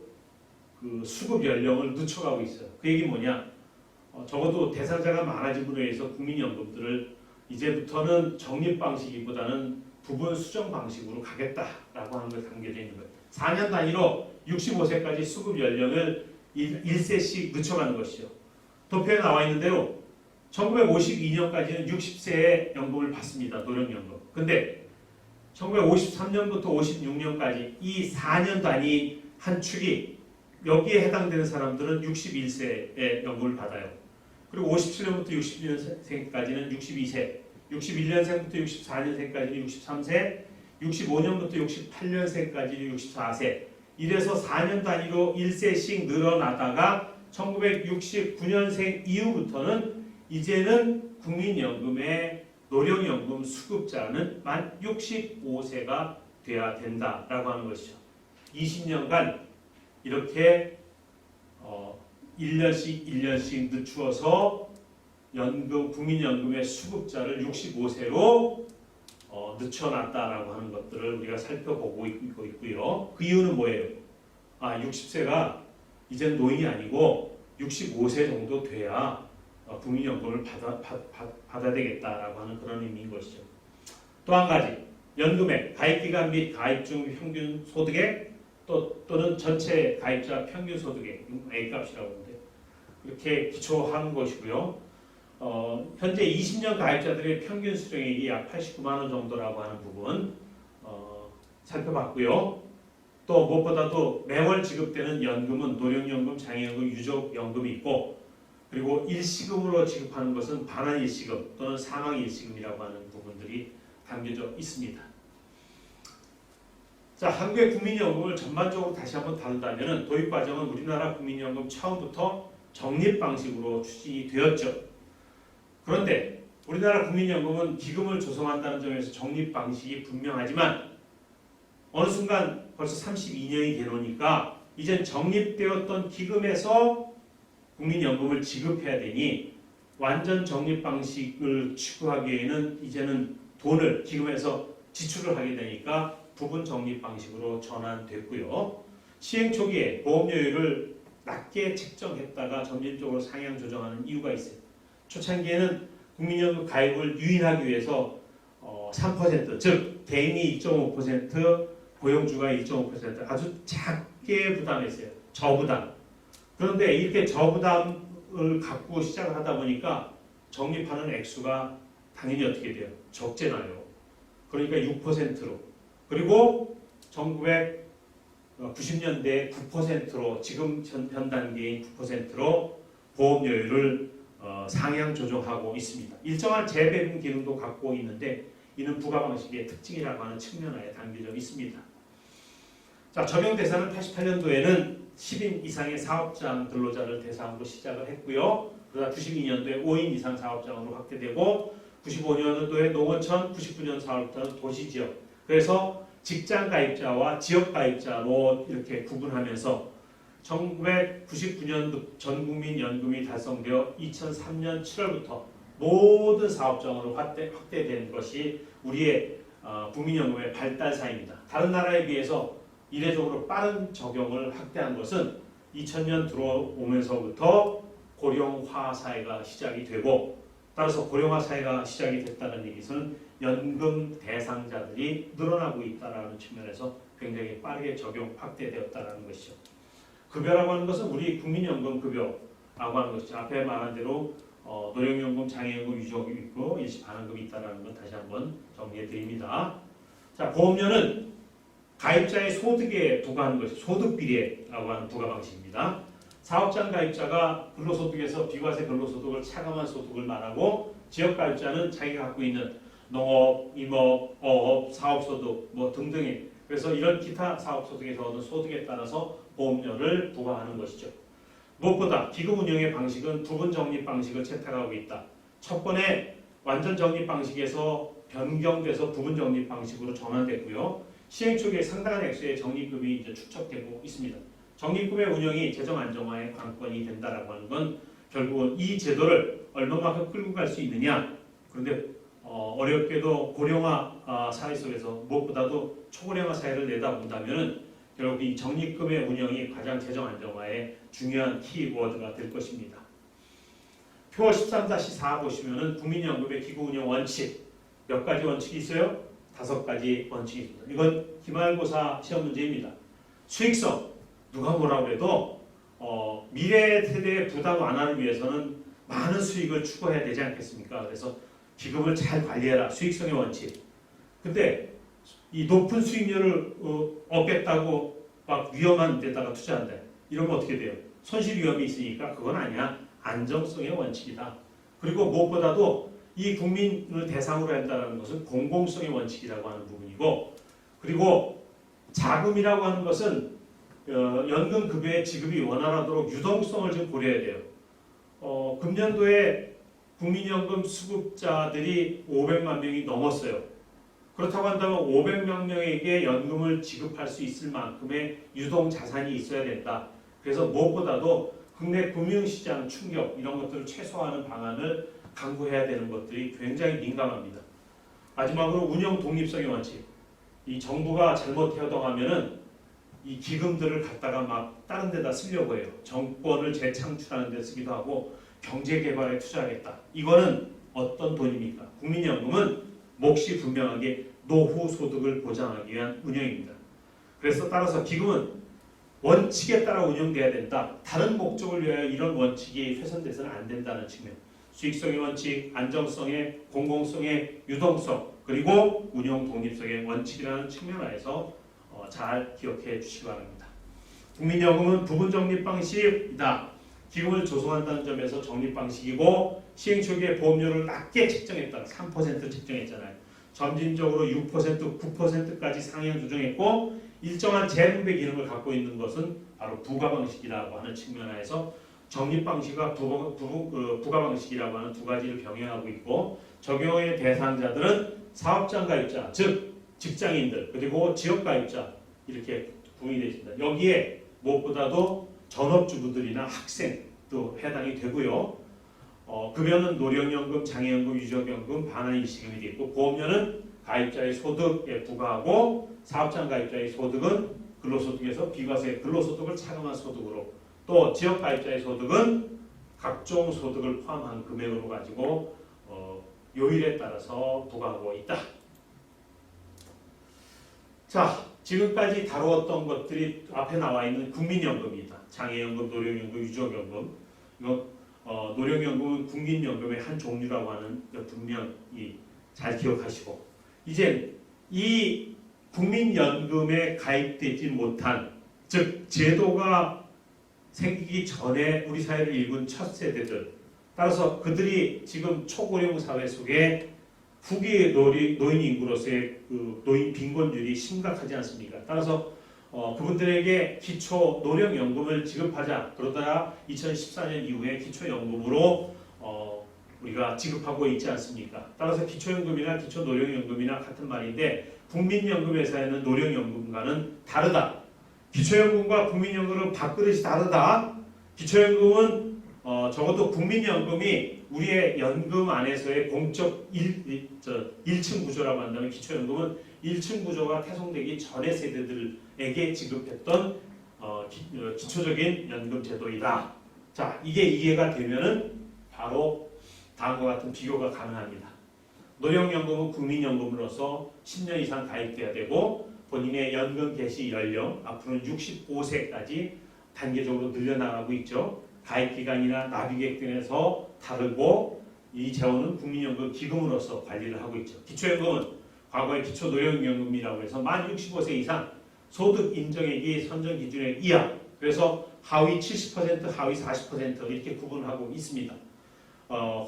그 수급 연령을 늦춰가고 있어요. 그 얘기 뭐냐? 적어도 대상자가 많아짐으로 해서 국민연금들을 이제부터는 적립 방식이보다는 부분 수정 방식으로 가겠다라고 하는 걸 담겨져 있는 거예요. 4년 단위로 65세까지 수급 연령을 1세씩 늦춰가는 것이죠. 도표에 나와 있는 대로 1952년까지는 60세에 연금을 받습니다. 노령연금. 근데 1953년부터 56년까지 이 4년 단위 한 축이 여기에 해당되는 사람들은 61세에 연금을 받아요. 그리고 57년부터 61년생까지는 62세, 61년생부터 64년생까지는 63세, 65년부터 68년생까지는 64세. 이래서 4년 단위로 1세씩 늘어나다가 1969년생 이후부터는 이제는 국민연금의 노령연금 수급자는 만 65세가 돼야 된다라고 하는 것이죠. 20년간 이렇게 1년씩 늦추어서 국민연금의 수급자를 65세로 늦춰놨다라고 하는 것들을 우리가 살펴보고 있고요. 그 이유는 뭐예요? 60세가 이젠 노인이 아니고 65세 정도 돼야 국민연금을 받아야 되겠다라고 하는 그런 의미인 것이죠. 또 한 가지, 연금액, 가입기간 및 가입 중 평균 소득액 또는 전체 가입자 평균 소득액, A값이라고 하는데 이렇게 기초한 것이고요. 현재 20년 가입자들의 평균 수령액이 약 89만 원 정도라고 하는 부분 살펴봤고요. 또 또 무엇보다도 매월 지급되는 연금은 노령연금, 장애연금, 유족연금이 있고 그리고 일시금으로 지급하는 것은 반환일시금 또는 사망일시금이라고 하는 부분들이 담겨져 있습니다. 자, 한국의 국민연금을 전반적으로 다시 한번 다룬다면 도입 과정은 우리나라 국민연금 처음부터 적립 방식으로 추진이 되었죠. 그런데 우리나라 국민연금은 기금을 조성한다는 점에서 적립 방식이 분명하지만 어느 순간 벌써 32년이 되노니까 이젠 적립되었던 기금에서 국민연금을 지급해야 되니 완전 적립 방식을 추구하기에는 이제는 돈을 기금에서 지출을 하게 되니까 부분 적립 방식으로 전환됐고요. 시행 초기에 보험료율을 낮게 책정했다가 점진적으로 상향 조정하는 이유가 있어요. 초창기에는 국민연금 가입을 유인하기 위해서 3%, 즉 개인이 2.5%, 고용주가 1.5% 아주 작게 부담했어요. 저부담. 그런데 이렇게 저부담을 갖고 시작을 하다 보니까 적립하는 액수가 당연히 어떻게 돼요? 적게 나요. 그러니까 6%로. 그리고 1990년대 9%로 지금 현 단계인 9%로 보험료율을 상향 조정하고 있습니다. 일정한 재배분 기능도 갖고 있는데 이는 부가 방식의 특징이라고 하는 측면하에 담겨져 있습니다. 자, 적용 대상은 88년도에는 10인 이상의 사업장 근로자를 대상으로 시작을 했고요. 그러다 92년도에 5인 이상 사업장으로 확대되고 95년도에 농어촌, 99년 사업부터는 도시지역. 그래서 직장 가입자와 지역 가입자로 이렇게 구분하면서 1999년 전 국민 연금이 달성되어 2003년 7월부터 모든 사업장으로 확대된 것이 우리의 국민연금의 발달사입니다. 다른 나라에 비해서 이례적으로 빠른 적용을 확대한 것은 2000년 들어오면서부터 고령화 사회가 시작이 되고 따라서 고령화 사회가 시작이 됐다는 얘기는 연금 대상자들이 늘어나고 있다는 측면에서 굉장히 빠르게 적용 확대되었다는 것이죠. 급여라고 하는 것은 우리 국민연금 급여라고 하는 것이죠. 앞에 말한 대로 노령연금, 장애연금, 유족이 있고 일시 반환금이 있다는 것 다시 한번 정리해 드립니다. 자, 보험료는 가입자의 소득에 부과하는 것이 소득비례라고 하는 부과 방식입니다. 사업장 가입자가 근로소득에서 비과세 근로소득을 차감한 소득을 말하고 지역 가입자는 자기가 갖고 있는 농업, 임업, 어업, 사업소득 뭐 등등의 그래서 이런 기타 사업소득에서 얻은 소득에 따라서 보험료를 부과하는 것이죠. 무엇보다 기금 운영의 방식은 부분 적립 방식을 채택하고 있다. 첫 번에 완전 적립 방식에서 변경돼서 부분 적립 방식으로 전환됐고요. 시행 초기에 상당한 액수의 적립금이 이제 축적되고 있습니다. 적립금의 운영이 재정 안정화의 관건이 된다라고 하는 건 결국은 이 제도를 얼마만큼 끌고 갈 수 있느냐. 그런데 어렵게도 고령화 사회 속에서 무엇보다도 초고령화 사회를 내다본다면은 결국 이 적립금의 운영이 가장 재정 안정화의 중요한 키워드가 될 것입니다. 표 13-4 보시면은 국민연금의 기구 운영 원칙 몇 가지 원칙이 있어요? 5가지 원칙이 있습니다. 이건 기말고사 시험 문제입니다. 수익성 누가 뭐라고 해도 미래 세대의 부담 완화를 위해서는 많은 수익을 추구해야 되지 않겠습니까? 그래서 기금을 잘 관리해라. 수익성의 원칙. 근데 이 높은 수익률을 얻겠다고 막 위험한 데다가 투자한다. 이러면 어떻게 돼요? 손실 위험이 있으니까 그건 아니야. 안정성의 원칙이다. 그리고 무엇보다도 이 국민을 대상으로 한다는 것은 공공성의 원칙이라고 하는 부분이고 그리고 자금이라고 하는 것은 연금 급여의 지급이 원활하도록 유동성을 좀 고려해야 돼요. 금년도에 국민연금 수급자들이 500만 명이 넘었어요. 그렇다고 한다면 500만 명에게 연금을 지급할 수 있을 만큼의 유동 자산이 있어야 된다. 그래서 무엇보다도 국내 금융시장 충격 이런 것들을 최소화하는 방안을 강구해야 되는 것들이 굉장히 민감합니다. 마지막으로 운영 독립성의 원칙. 이 정부가 잘못 행동하면은 이 기금들을 갖다가 막 다른 데다 쓰려고 해요. 정권을 재창출하는 데 쓰기도 하고 경제 개발에 투자하겠다. 이거는 어떤 돈입니까? 국민연금은 몫이 분명하게 노후 소득을 보장하기 위한 운영입니다. 그래서 따라서 기금은 원칙에 따라 운영돼야 된다. 다른 목적을 위하여 이런 원칙이 훼손돼서는 안 된다는 측면. 수익성의 원칙, 안정성의, 공공성의 유동성, 그리고 운영 독립성의 원칙이라는 측면에서 잘 기억해 주시기 바랍니다. 국민연금은 부분 적립 방식이다. 기금을 조성한다는 점에서 적립 방식이고 시행 초기에 보험료를 낮게 책정했다. 3% 책정했잖아요. 점진적으로 6%, 9%까지 상향 조정했고 일정한 재분배 기능을 갖고 있는 것은 바로 부가 방식이라고 하는 측면에서 적립 방식과 부가 방식이라고 하는 두 가지를 병행하고 있고 적용의 대상자들은 사업장 가입자, 즉 직장인들 그리고 지역 가입자 이렇게 구분이 되어 있습니다. 여기에 무엇보다도 전업주부들이나 학생도 해당이 되고요. 급여는 노령연금, 장애연금, 유족연금, 반환일시금이 되어 있고 보험료는 가입자의 소득에 부과하고 사업장 가입자의 소득은 근로소득에서 비과세 근로소득을 차감한 소득으로 또 지역 가입자의 소득은 각종 소득을 포함한 금액으로 가지고 요일에 따라서 부과하고 있다. 자, 지금까지 다루었던 것들이 앞에 나와 있는 국민연금이다. 장애연금, 노령연금, 유족연금. 이거 노령연금은 국민연금의 한 종류라고 하는 분명히 잘 기억하시고 이제 이 국민연금에 가입되지 못한 즉 제도가 생기기 전에 우리 사회를 일군 첫 세대들 따라서 그들이 지금 초고령 사회 속에 후기 노인 인구로서의 그 노인 빈곤율이 심각하지 않습니까? 따라서 그분들에게 기초 노령연금을 지급하자 그러다가 2014년 이후에 기초연금으로 우리가 지급하고 있지 않습니까? 따라서 기초연금이나 기초노령연금이나 같은 말인데 국민연금회사에는 노령연금과는 다르다. 기초연금과 국민연금은 밥그릇이 다르다. 기초연금은 적어도 국민연금이 우리의 연금 안에서의 공적 1층 구조라고 한다면 기초연금은 1층 구조가 태송되기 전의 세대들에게 지급했던 기초적인 연금 제도이다. 자, 이게 이해가 되면은 바로 다음과 같은 비교가 가능합니다. 노령연금은 국민연금으로서 10년 이상 가입돼야 되고 본인의 연금 개시 연령 앞으로는 65세까지 단계적으로 늘려나가고 있죠. 가입기간이나 납입액 등에서 다르고 이 재원은 국민연금 기금으로서 관리를 하고 있죠. 기초연금은 과거의 기초노령연금이라고 해서 만 65세 이상 소득 인정액이 선정 기준액 이하 그래서 하위 70% 하위 40% 이렇게 구분하고 있습니다.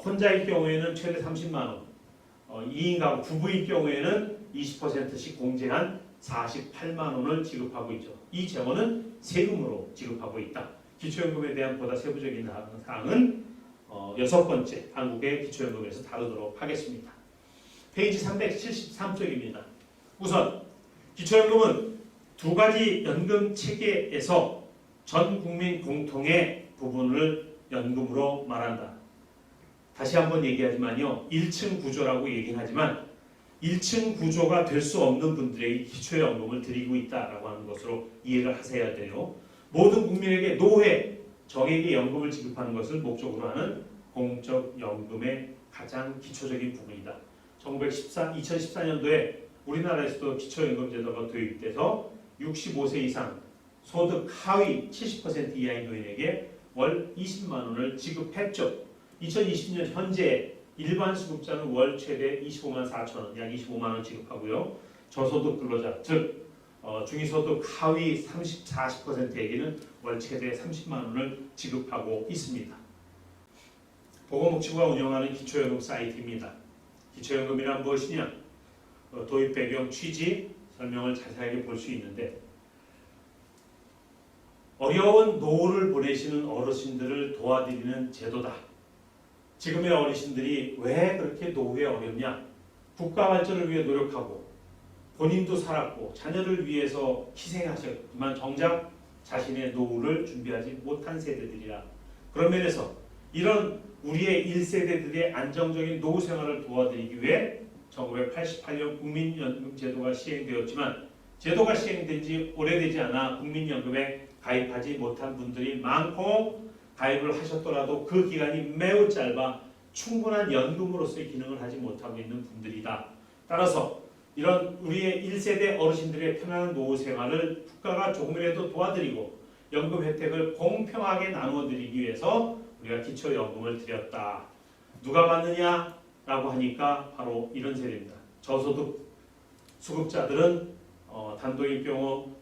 혼자일 경우에는 최대 30만 원 2인 가구 부부일 경우에는 20%씩 공제한 48만 원을 지급하고 있죠. 이 재원은 세금으로 지급하고 있다. 기초연금에 대한 보다 세부적인 사항은 6번째 한국의 기초연금에서 다루도록 하겠습니다. 페이지 373쪽입니다. 우선 기초연금은 두 가지 연금 체계에서 전 국민 공통의 부분을 연금으로 말한다. 다시 한번 얘기하지만요. 1층 구조라고 얘기는 하지만 1층 구조가 될 수 없는 분들에게 기초연금을 드리고 있다라고 하는 것으로 이해를 하셔야 돼요. 모든 국민에게 노회, 정액의 연금을 지급하는 것을 목적으로 하는 공적연금의 가장 기초적인 부분이다. 2014년도에 우리나라에서도 기초연금 제도가 도입돼서 65세 이상 소득 하위 70% 이하의 노인에게 월 20만 원을 지급했죠. 2020년 현재 일반 수급자는 월 최대 25만 4천 원, 약 25만 원 지급하고요. 저소득 근로자, 즉 중위소득 하위 40%에게는 월 최대 30만 원을 지급하고 있습니다. 보건복지부가 운영하는 기초연금 사이트입니다. 기초연금이란 무엇이냐? 도입 배경, 취지, 설명을 자세하게 볼 수 있는데 어려운 노후를 보내시는 어르신들을 도와드리는 제도다. 지금의 어르신들이 왜 그렇게 노후에 어렵냐? 국가 발전을 위해 노력하고 본인도 살았고 자녀를 위해서 희생하셨지만 정작 자신의 노후를 준비하지 못한 세대들이라. 그런 면에서 이런 우리의 1세대들의 안정적인 노후 생활을 도와드리기 위해 1988년 국민연금 제도가 시행되었지만 제도가 시행된 지 오래되지 않아 국민연금에 가입하지 못한 분들이 많고 가입을 하셨더라도 그 기간이 매우 짧아 충분한 연금으로서의 기능을 하지 못하고 있는 분들이다. 따라서 이런 우리의 1세대 어르신들의 편안한 노후 생활을 국가가 조금이라도 도와드리고 연금 혜택을 공평하게 나누어드리기 위해서 우리가 기초연금을 드렸다. 누가 받느냐라고 하니까 바로 이런 세대입니다. 저소득 수급자들은 단독인 경우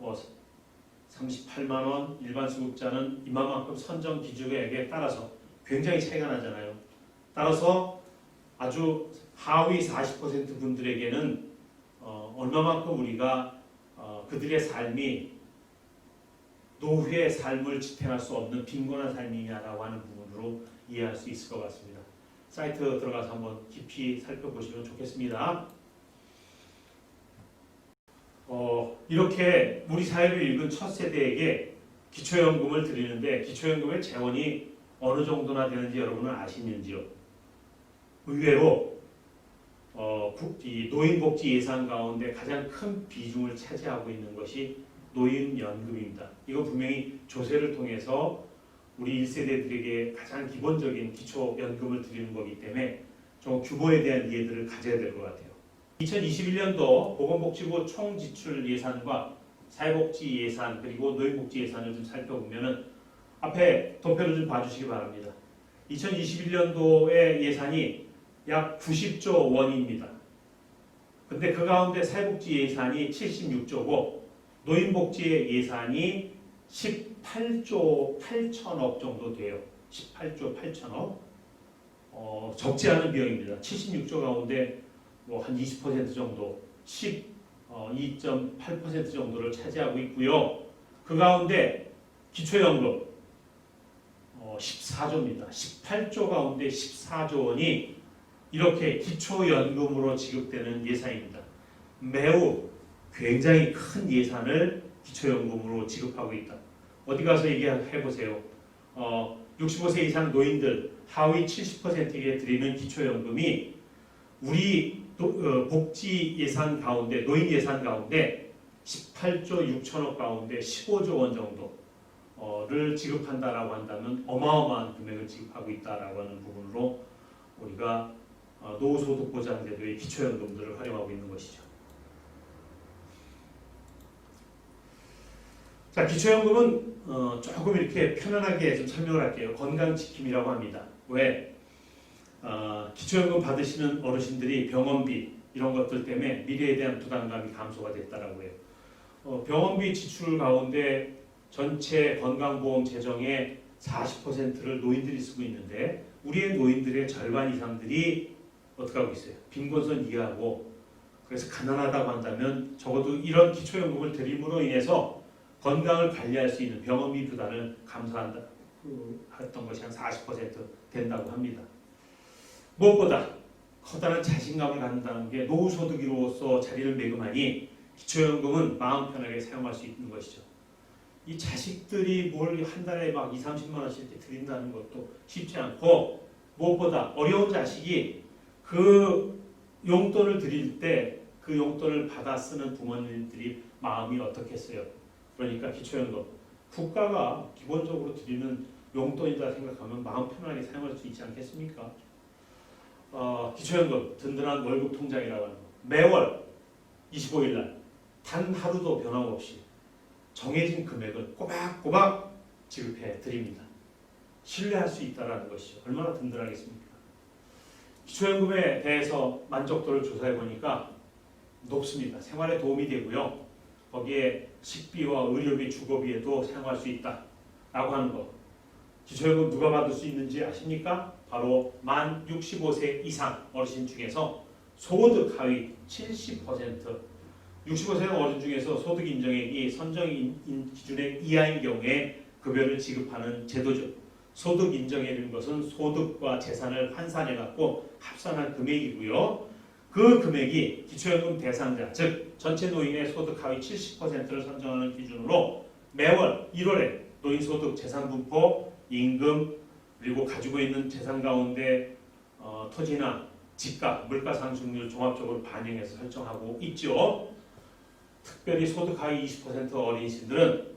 38만 원, 일반 수급자는 이만큼 선정 기준액에 따라서 굉장히 차이가 나잖아요. 따라서 아주 하위 40% 분들에게는 얼마만큼 우리가 그들의 삶이 노후의 삶을 지탱할 수 없는 빈곤한 삶이냐라고 하는 부분으로 이해할 수 있을 것 같습니다. 사이트 들어가서 한번 깊이 살펴보시면 좋겠습니다. 이렇게 우리 사회를 읽은 첫 세대에게 기초연금을 드리는데 기초연금의 재원이 어느 정도나 되는지 여러분은 아시는지요? 의외로 이 노인복지 예산 가운데 가장 큰 비중을 차지하고 있는 것이 노인연금입니다. 이거 분명히 조세를 통해서 우리 1세대들에게 가장 기본적인 기초연금을 드리는 거기 때문에 좀 규모에 대한 이해들을 가져야 될 것 같아요. 2021년도 보건복지부 총 지출 예산과 사회복지 예산 그리고 노인복지 예산을 좀 살펴보면은 앞에 도표를 좀 봐주시기 바랍니다. 2021년도의 예산이 약 90조 원입니다. 근데 그 가운데 사회복지 예산이 76조고 노인복지의 예산이 18조 8천억 정도 돼요. 18조 8천억. 적지 않은 비용입니다. 76조 가운데 한 20% 정도, 2.8% 정도를 차지하고 있고요. 그 가운데 기초연금 14조입니다. 18조 가운데 14조 원이 이렇게 기초연금으로 지급되는 예산입니다. 매우 굉장히 큰 예산을 기초연금으로 지급하고 있다. 어디 가서 얘기해보세요. 65세 이상 노인들 하위 70%에게 드리는 기초연금이 우리 복지 예산 가운데 노인 예산 가운데 18조 6천억 가운데 15조 원 정도를 지급한다라고 한다면 어마어마한 금액을 지급하고 있다라고 하는 부분으로 우리가 노후소득보장제도의 기초연금들을 활용하고 있는 것이죠. 자, 기초연금은 조금 이렇게 편안하게 좀 설명을 할게요. 건강지킴이라고 합니다. 왜? 기초연금 받으시는 어르신들이 병원비 이런 것들 때문에 미래에 대한 부담감이 감소가 됐다라고 해요. 병원비 지출 가운데 전체 건강보험 재정의 40%를 노인들이 쓰고 있는데 우리의 노인들의 절반 이상들이 어떻게 하고 있어요? 빈곤선 이하고 그래서 가난하다고 한다면 적어도 이런 기초연금을 드림으로 인해서 건강을 관리할 수 있는 병원비 부담을 감소한다 했던 것이 한 40% 된다고 합니다. 무엇보다 커다란 자신감을 갖는다는 게 노후소득으로서 자리를 매금하니 기초연금은 마음 편하게 사용할 수 있는 것이죠. 이 자식들이 뭘 한 달에 막 20-30만 원씩 이렇게 드린다는 것도 쉽지 않고 무엇보다 어려운 자식이 그 용돈을 드릴 때 그 용돈을 받아 쓰는 부모님들이 마음이 어떻겠어요? 그러니까 기초연금 국가가 기본적으로 드리는 용돈이다 생각하면 마음 편하게 사용할 수 있지 않겠습니까? 기초연금 든든한 월급 통장이라고 하는 거 매월 25일날 단 하루도 변함없이 정해진 금액을 꼬박꼬박 지급해 드립니다. 신뢰할 수 있다는 것이죠. 얼마나 든든하겠습니까? 기초연금에 대해서 만족도를 조사해 보니까 높습니다. 생활에 도움이 되고요. 거기에 식비와 의료비, 주거비에도 사용할 수 있다라고 하는 것. 기초연금 누가 받을 수 있는지 아십니까? 바로 만 65세 이상 어르신 중에서 소득 하위 70%, 65세 어르신 중에서 소득 인정액이 선정 기준액 이하인 경우에 급여를 지급하는 제도죠. 소득 인정액인 것은 소득과 재산을 환산해갖고 합산한 금액이고요. 그 금액이 기초연금 대상자, 즉 전체 노인의 소득 하위 70%를 선정하는 기준으로 매월 1월에 노인소득 재산분포, 임금, 그리고 가지고 있는 재산 가운데 토지나 집값, 물가 상승률 종합적으로 반영해서 설정하고 있죠. 특별히 소득 하위 20% 어린이들은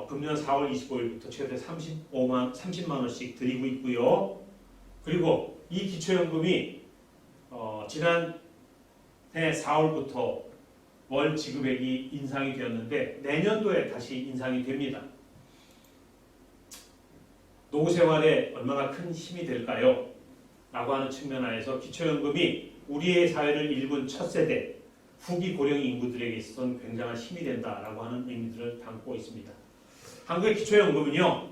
금년 4월 25일부터 최대 30만 원씩 드리고 있고요. 그리고 이 기초연금이 지난해 4월부터 월 지급액이 인상이 되었는데 내년도에 다시 인상이 됩니다. 노후 생활에 얼마나 큰 힘이 될까요? 라고 하는 측면 하에서 기초연금이 우리의 사회를 일군 첫 세대, 후기 고령 인구들에게 있어서는 굉장한 힘이 된다라고 하는 의미들을 담고 있습니다. 한국의 기초연금은요,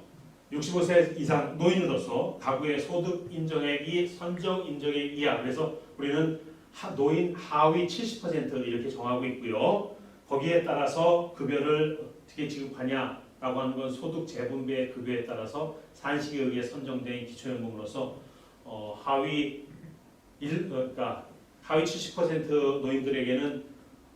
65세 이상 노인으로서 가구의 소득 인정액이 선정 인정액 이하, 그래서 우리는 노인 하위 70% 이렇게 정하고 있고요. 거기에 따라서 급여를 어떻게 지급하냐라고 하는 건 소득 재분배 급여에 따라서 산식에 의해 선정된 기초연금으로서 하위 70% 노인들에게는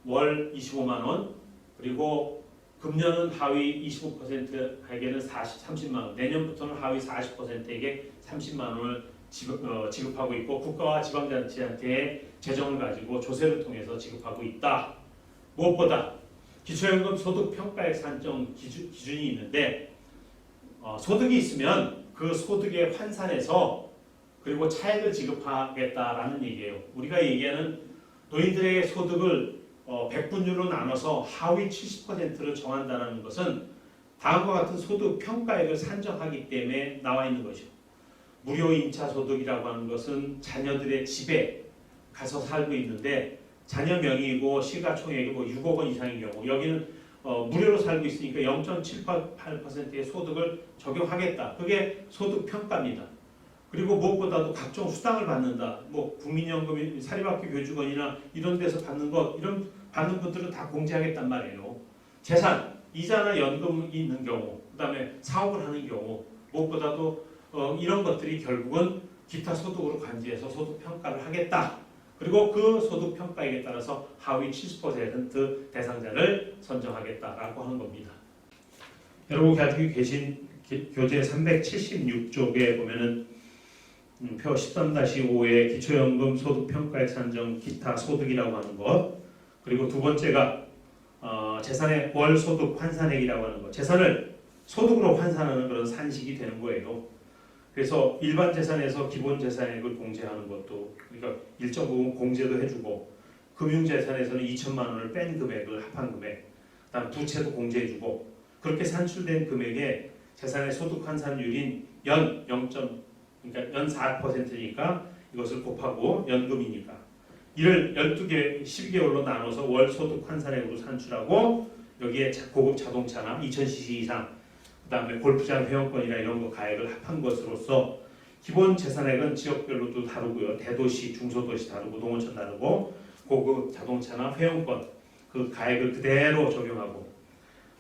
월 25만 원, 그리고 금년은 하위 25%에게는 30만 원, 내년부터는 하위 40%에게 30만 원을 지급하고 있고, 국가와 지방자치한테 재정을 가지고 조세를 통해서 지급하고 있다. 무엇보다 기초연금 소득 평가액 산정 기준이 있는데, 소득이 있으면 그 소득에 환산해서 그리고 차액을 지급하겠다라는 얘기예요. 우리가 얘기하는 노인들의 소득을 100분율로 나눠서 하위 70%를 정한다는 것은 다음과 같은 소득 평가액을 산정하기 때문에 나와 있는 것이죠. 무료 임차 소득이라고 하는 것은 자녀들의 집에 가서 살고 있는데 자녀 명의이고 시가총액이 6억 원 이상인 경우, 여기는 무료로 살고 있으니까 0.78%의 소득을 적용하겠다. 그게 소득 평가입니다. 그리고 무엇보다도 각종 수당을 받는다. 뭐 국민연금, 사립학교 교직원이나 이런 데서 받는 것, 이런 받는 분들은 다 공제하겠단 말이에요. 재산, 이자나 연금이 있는 경우, 그다음에 사업을 하는 경우, 무엇보다도 이런 것들이 결국은 기타 소득으로 간주해서 소득 평가를 하겠다. 그리고 그 소득 평가액에 따라서 하위 70% 대상자를 선정하겠다라고 하는 겁니다. 여러분 가지고 계신 교재 376쪽에 보면은 표 13-5의 기초연금 소득 평가액 산정 기타 소득이라고 하는 것, 그리고 두 번째가 재산의 월 소득 환산액이라고 하는 것, 재산을 소득으로 환산하는 그런 산식이 되는 거예요. 그래서 일반 재산에서 기본 재산액을 공제하는 것도, 그러니까 일정 부분 공제도 해주고, 금융 재산에서는 2천만 원을 뺀 금액을 합한 금액, 그다음 부채도 공제해주고, 그렇게 산출된 금액에 재산의 소득 환산율인 연 4%니까 이것을 곱하고 연금이니까 이를 12개월로 나눠서 월 소득 환산액으로 산출하고, 여기에 고급 자동차나 2000cc 이상, 그 다음에 골프장 회원권이나 이런 거 가액을 합한 것으로서 기본 재산액은 지역별로도 다르고요. 대도시, 중소도시 다르고, 농어촌 다르고, 고급 자동차나 회원권 그 가액을 그대로 적용하고,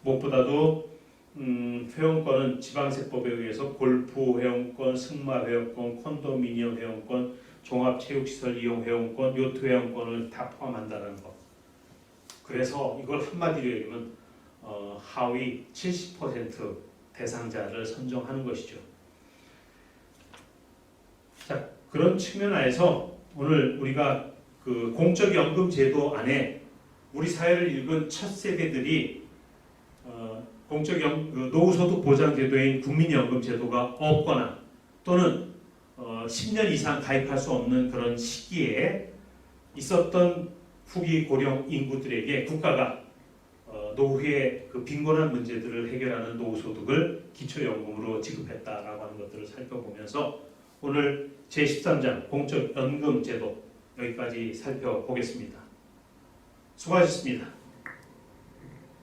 무엇보다도 회원권은 지방세법에 의해서 골프 회원권, 승마 회원권, 콘도미니엄 회원권, 종합체육시설 이용 회원권, 요트 회원권을 다 포함한다는 것. 그래서 이걸 한마디로 얘기하면 하위 70% 대상자를 선정하는 것이죠. 자, 그런 측면 하에서 오늘 우리가 그 공적연금 제도 안에 우리 사회를 읽은 첫 세대들이 노후소득 보장제도인 국민연금 제도가 없거나 또는 10년 이상 가입할 수 없는 그런 시기에 있었던 후기 고령 인구들에게 국가가 노후의 그 빈곤한 문제들을 해결하는 노후소득을 기초연금으로 지급했다라고 하는 것들을 살펴보면서 오늘 제13장 공적연금 제도 여기까지 살펴보겠습니다. 수고하셨습니다.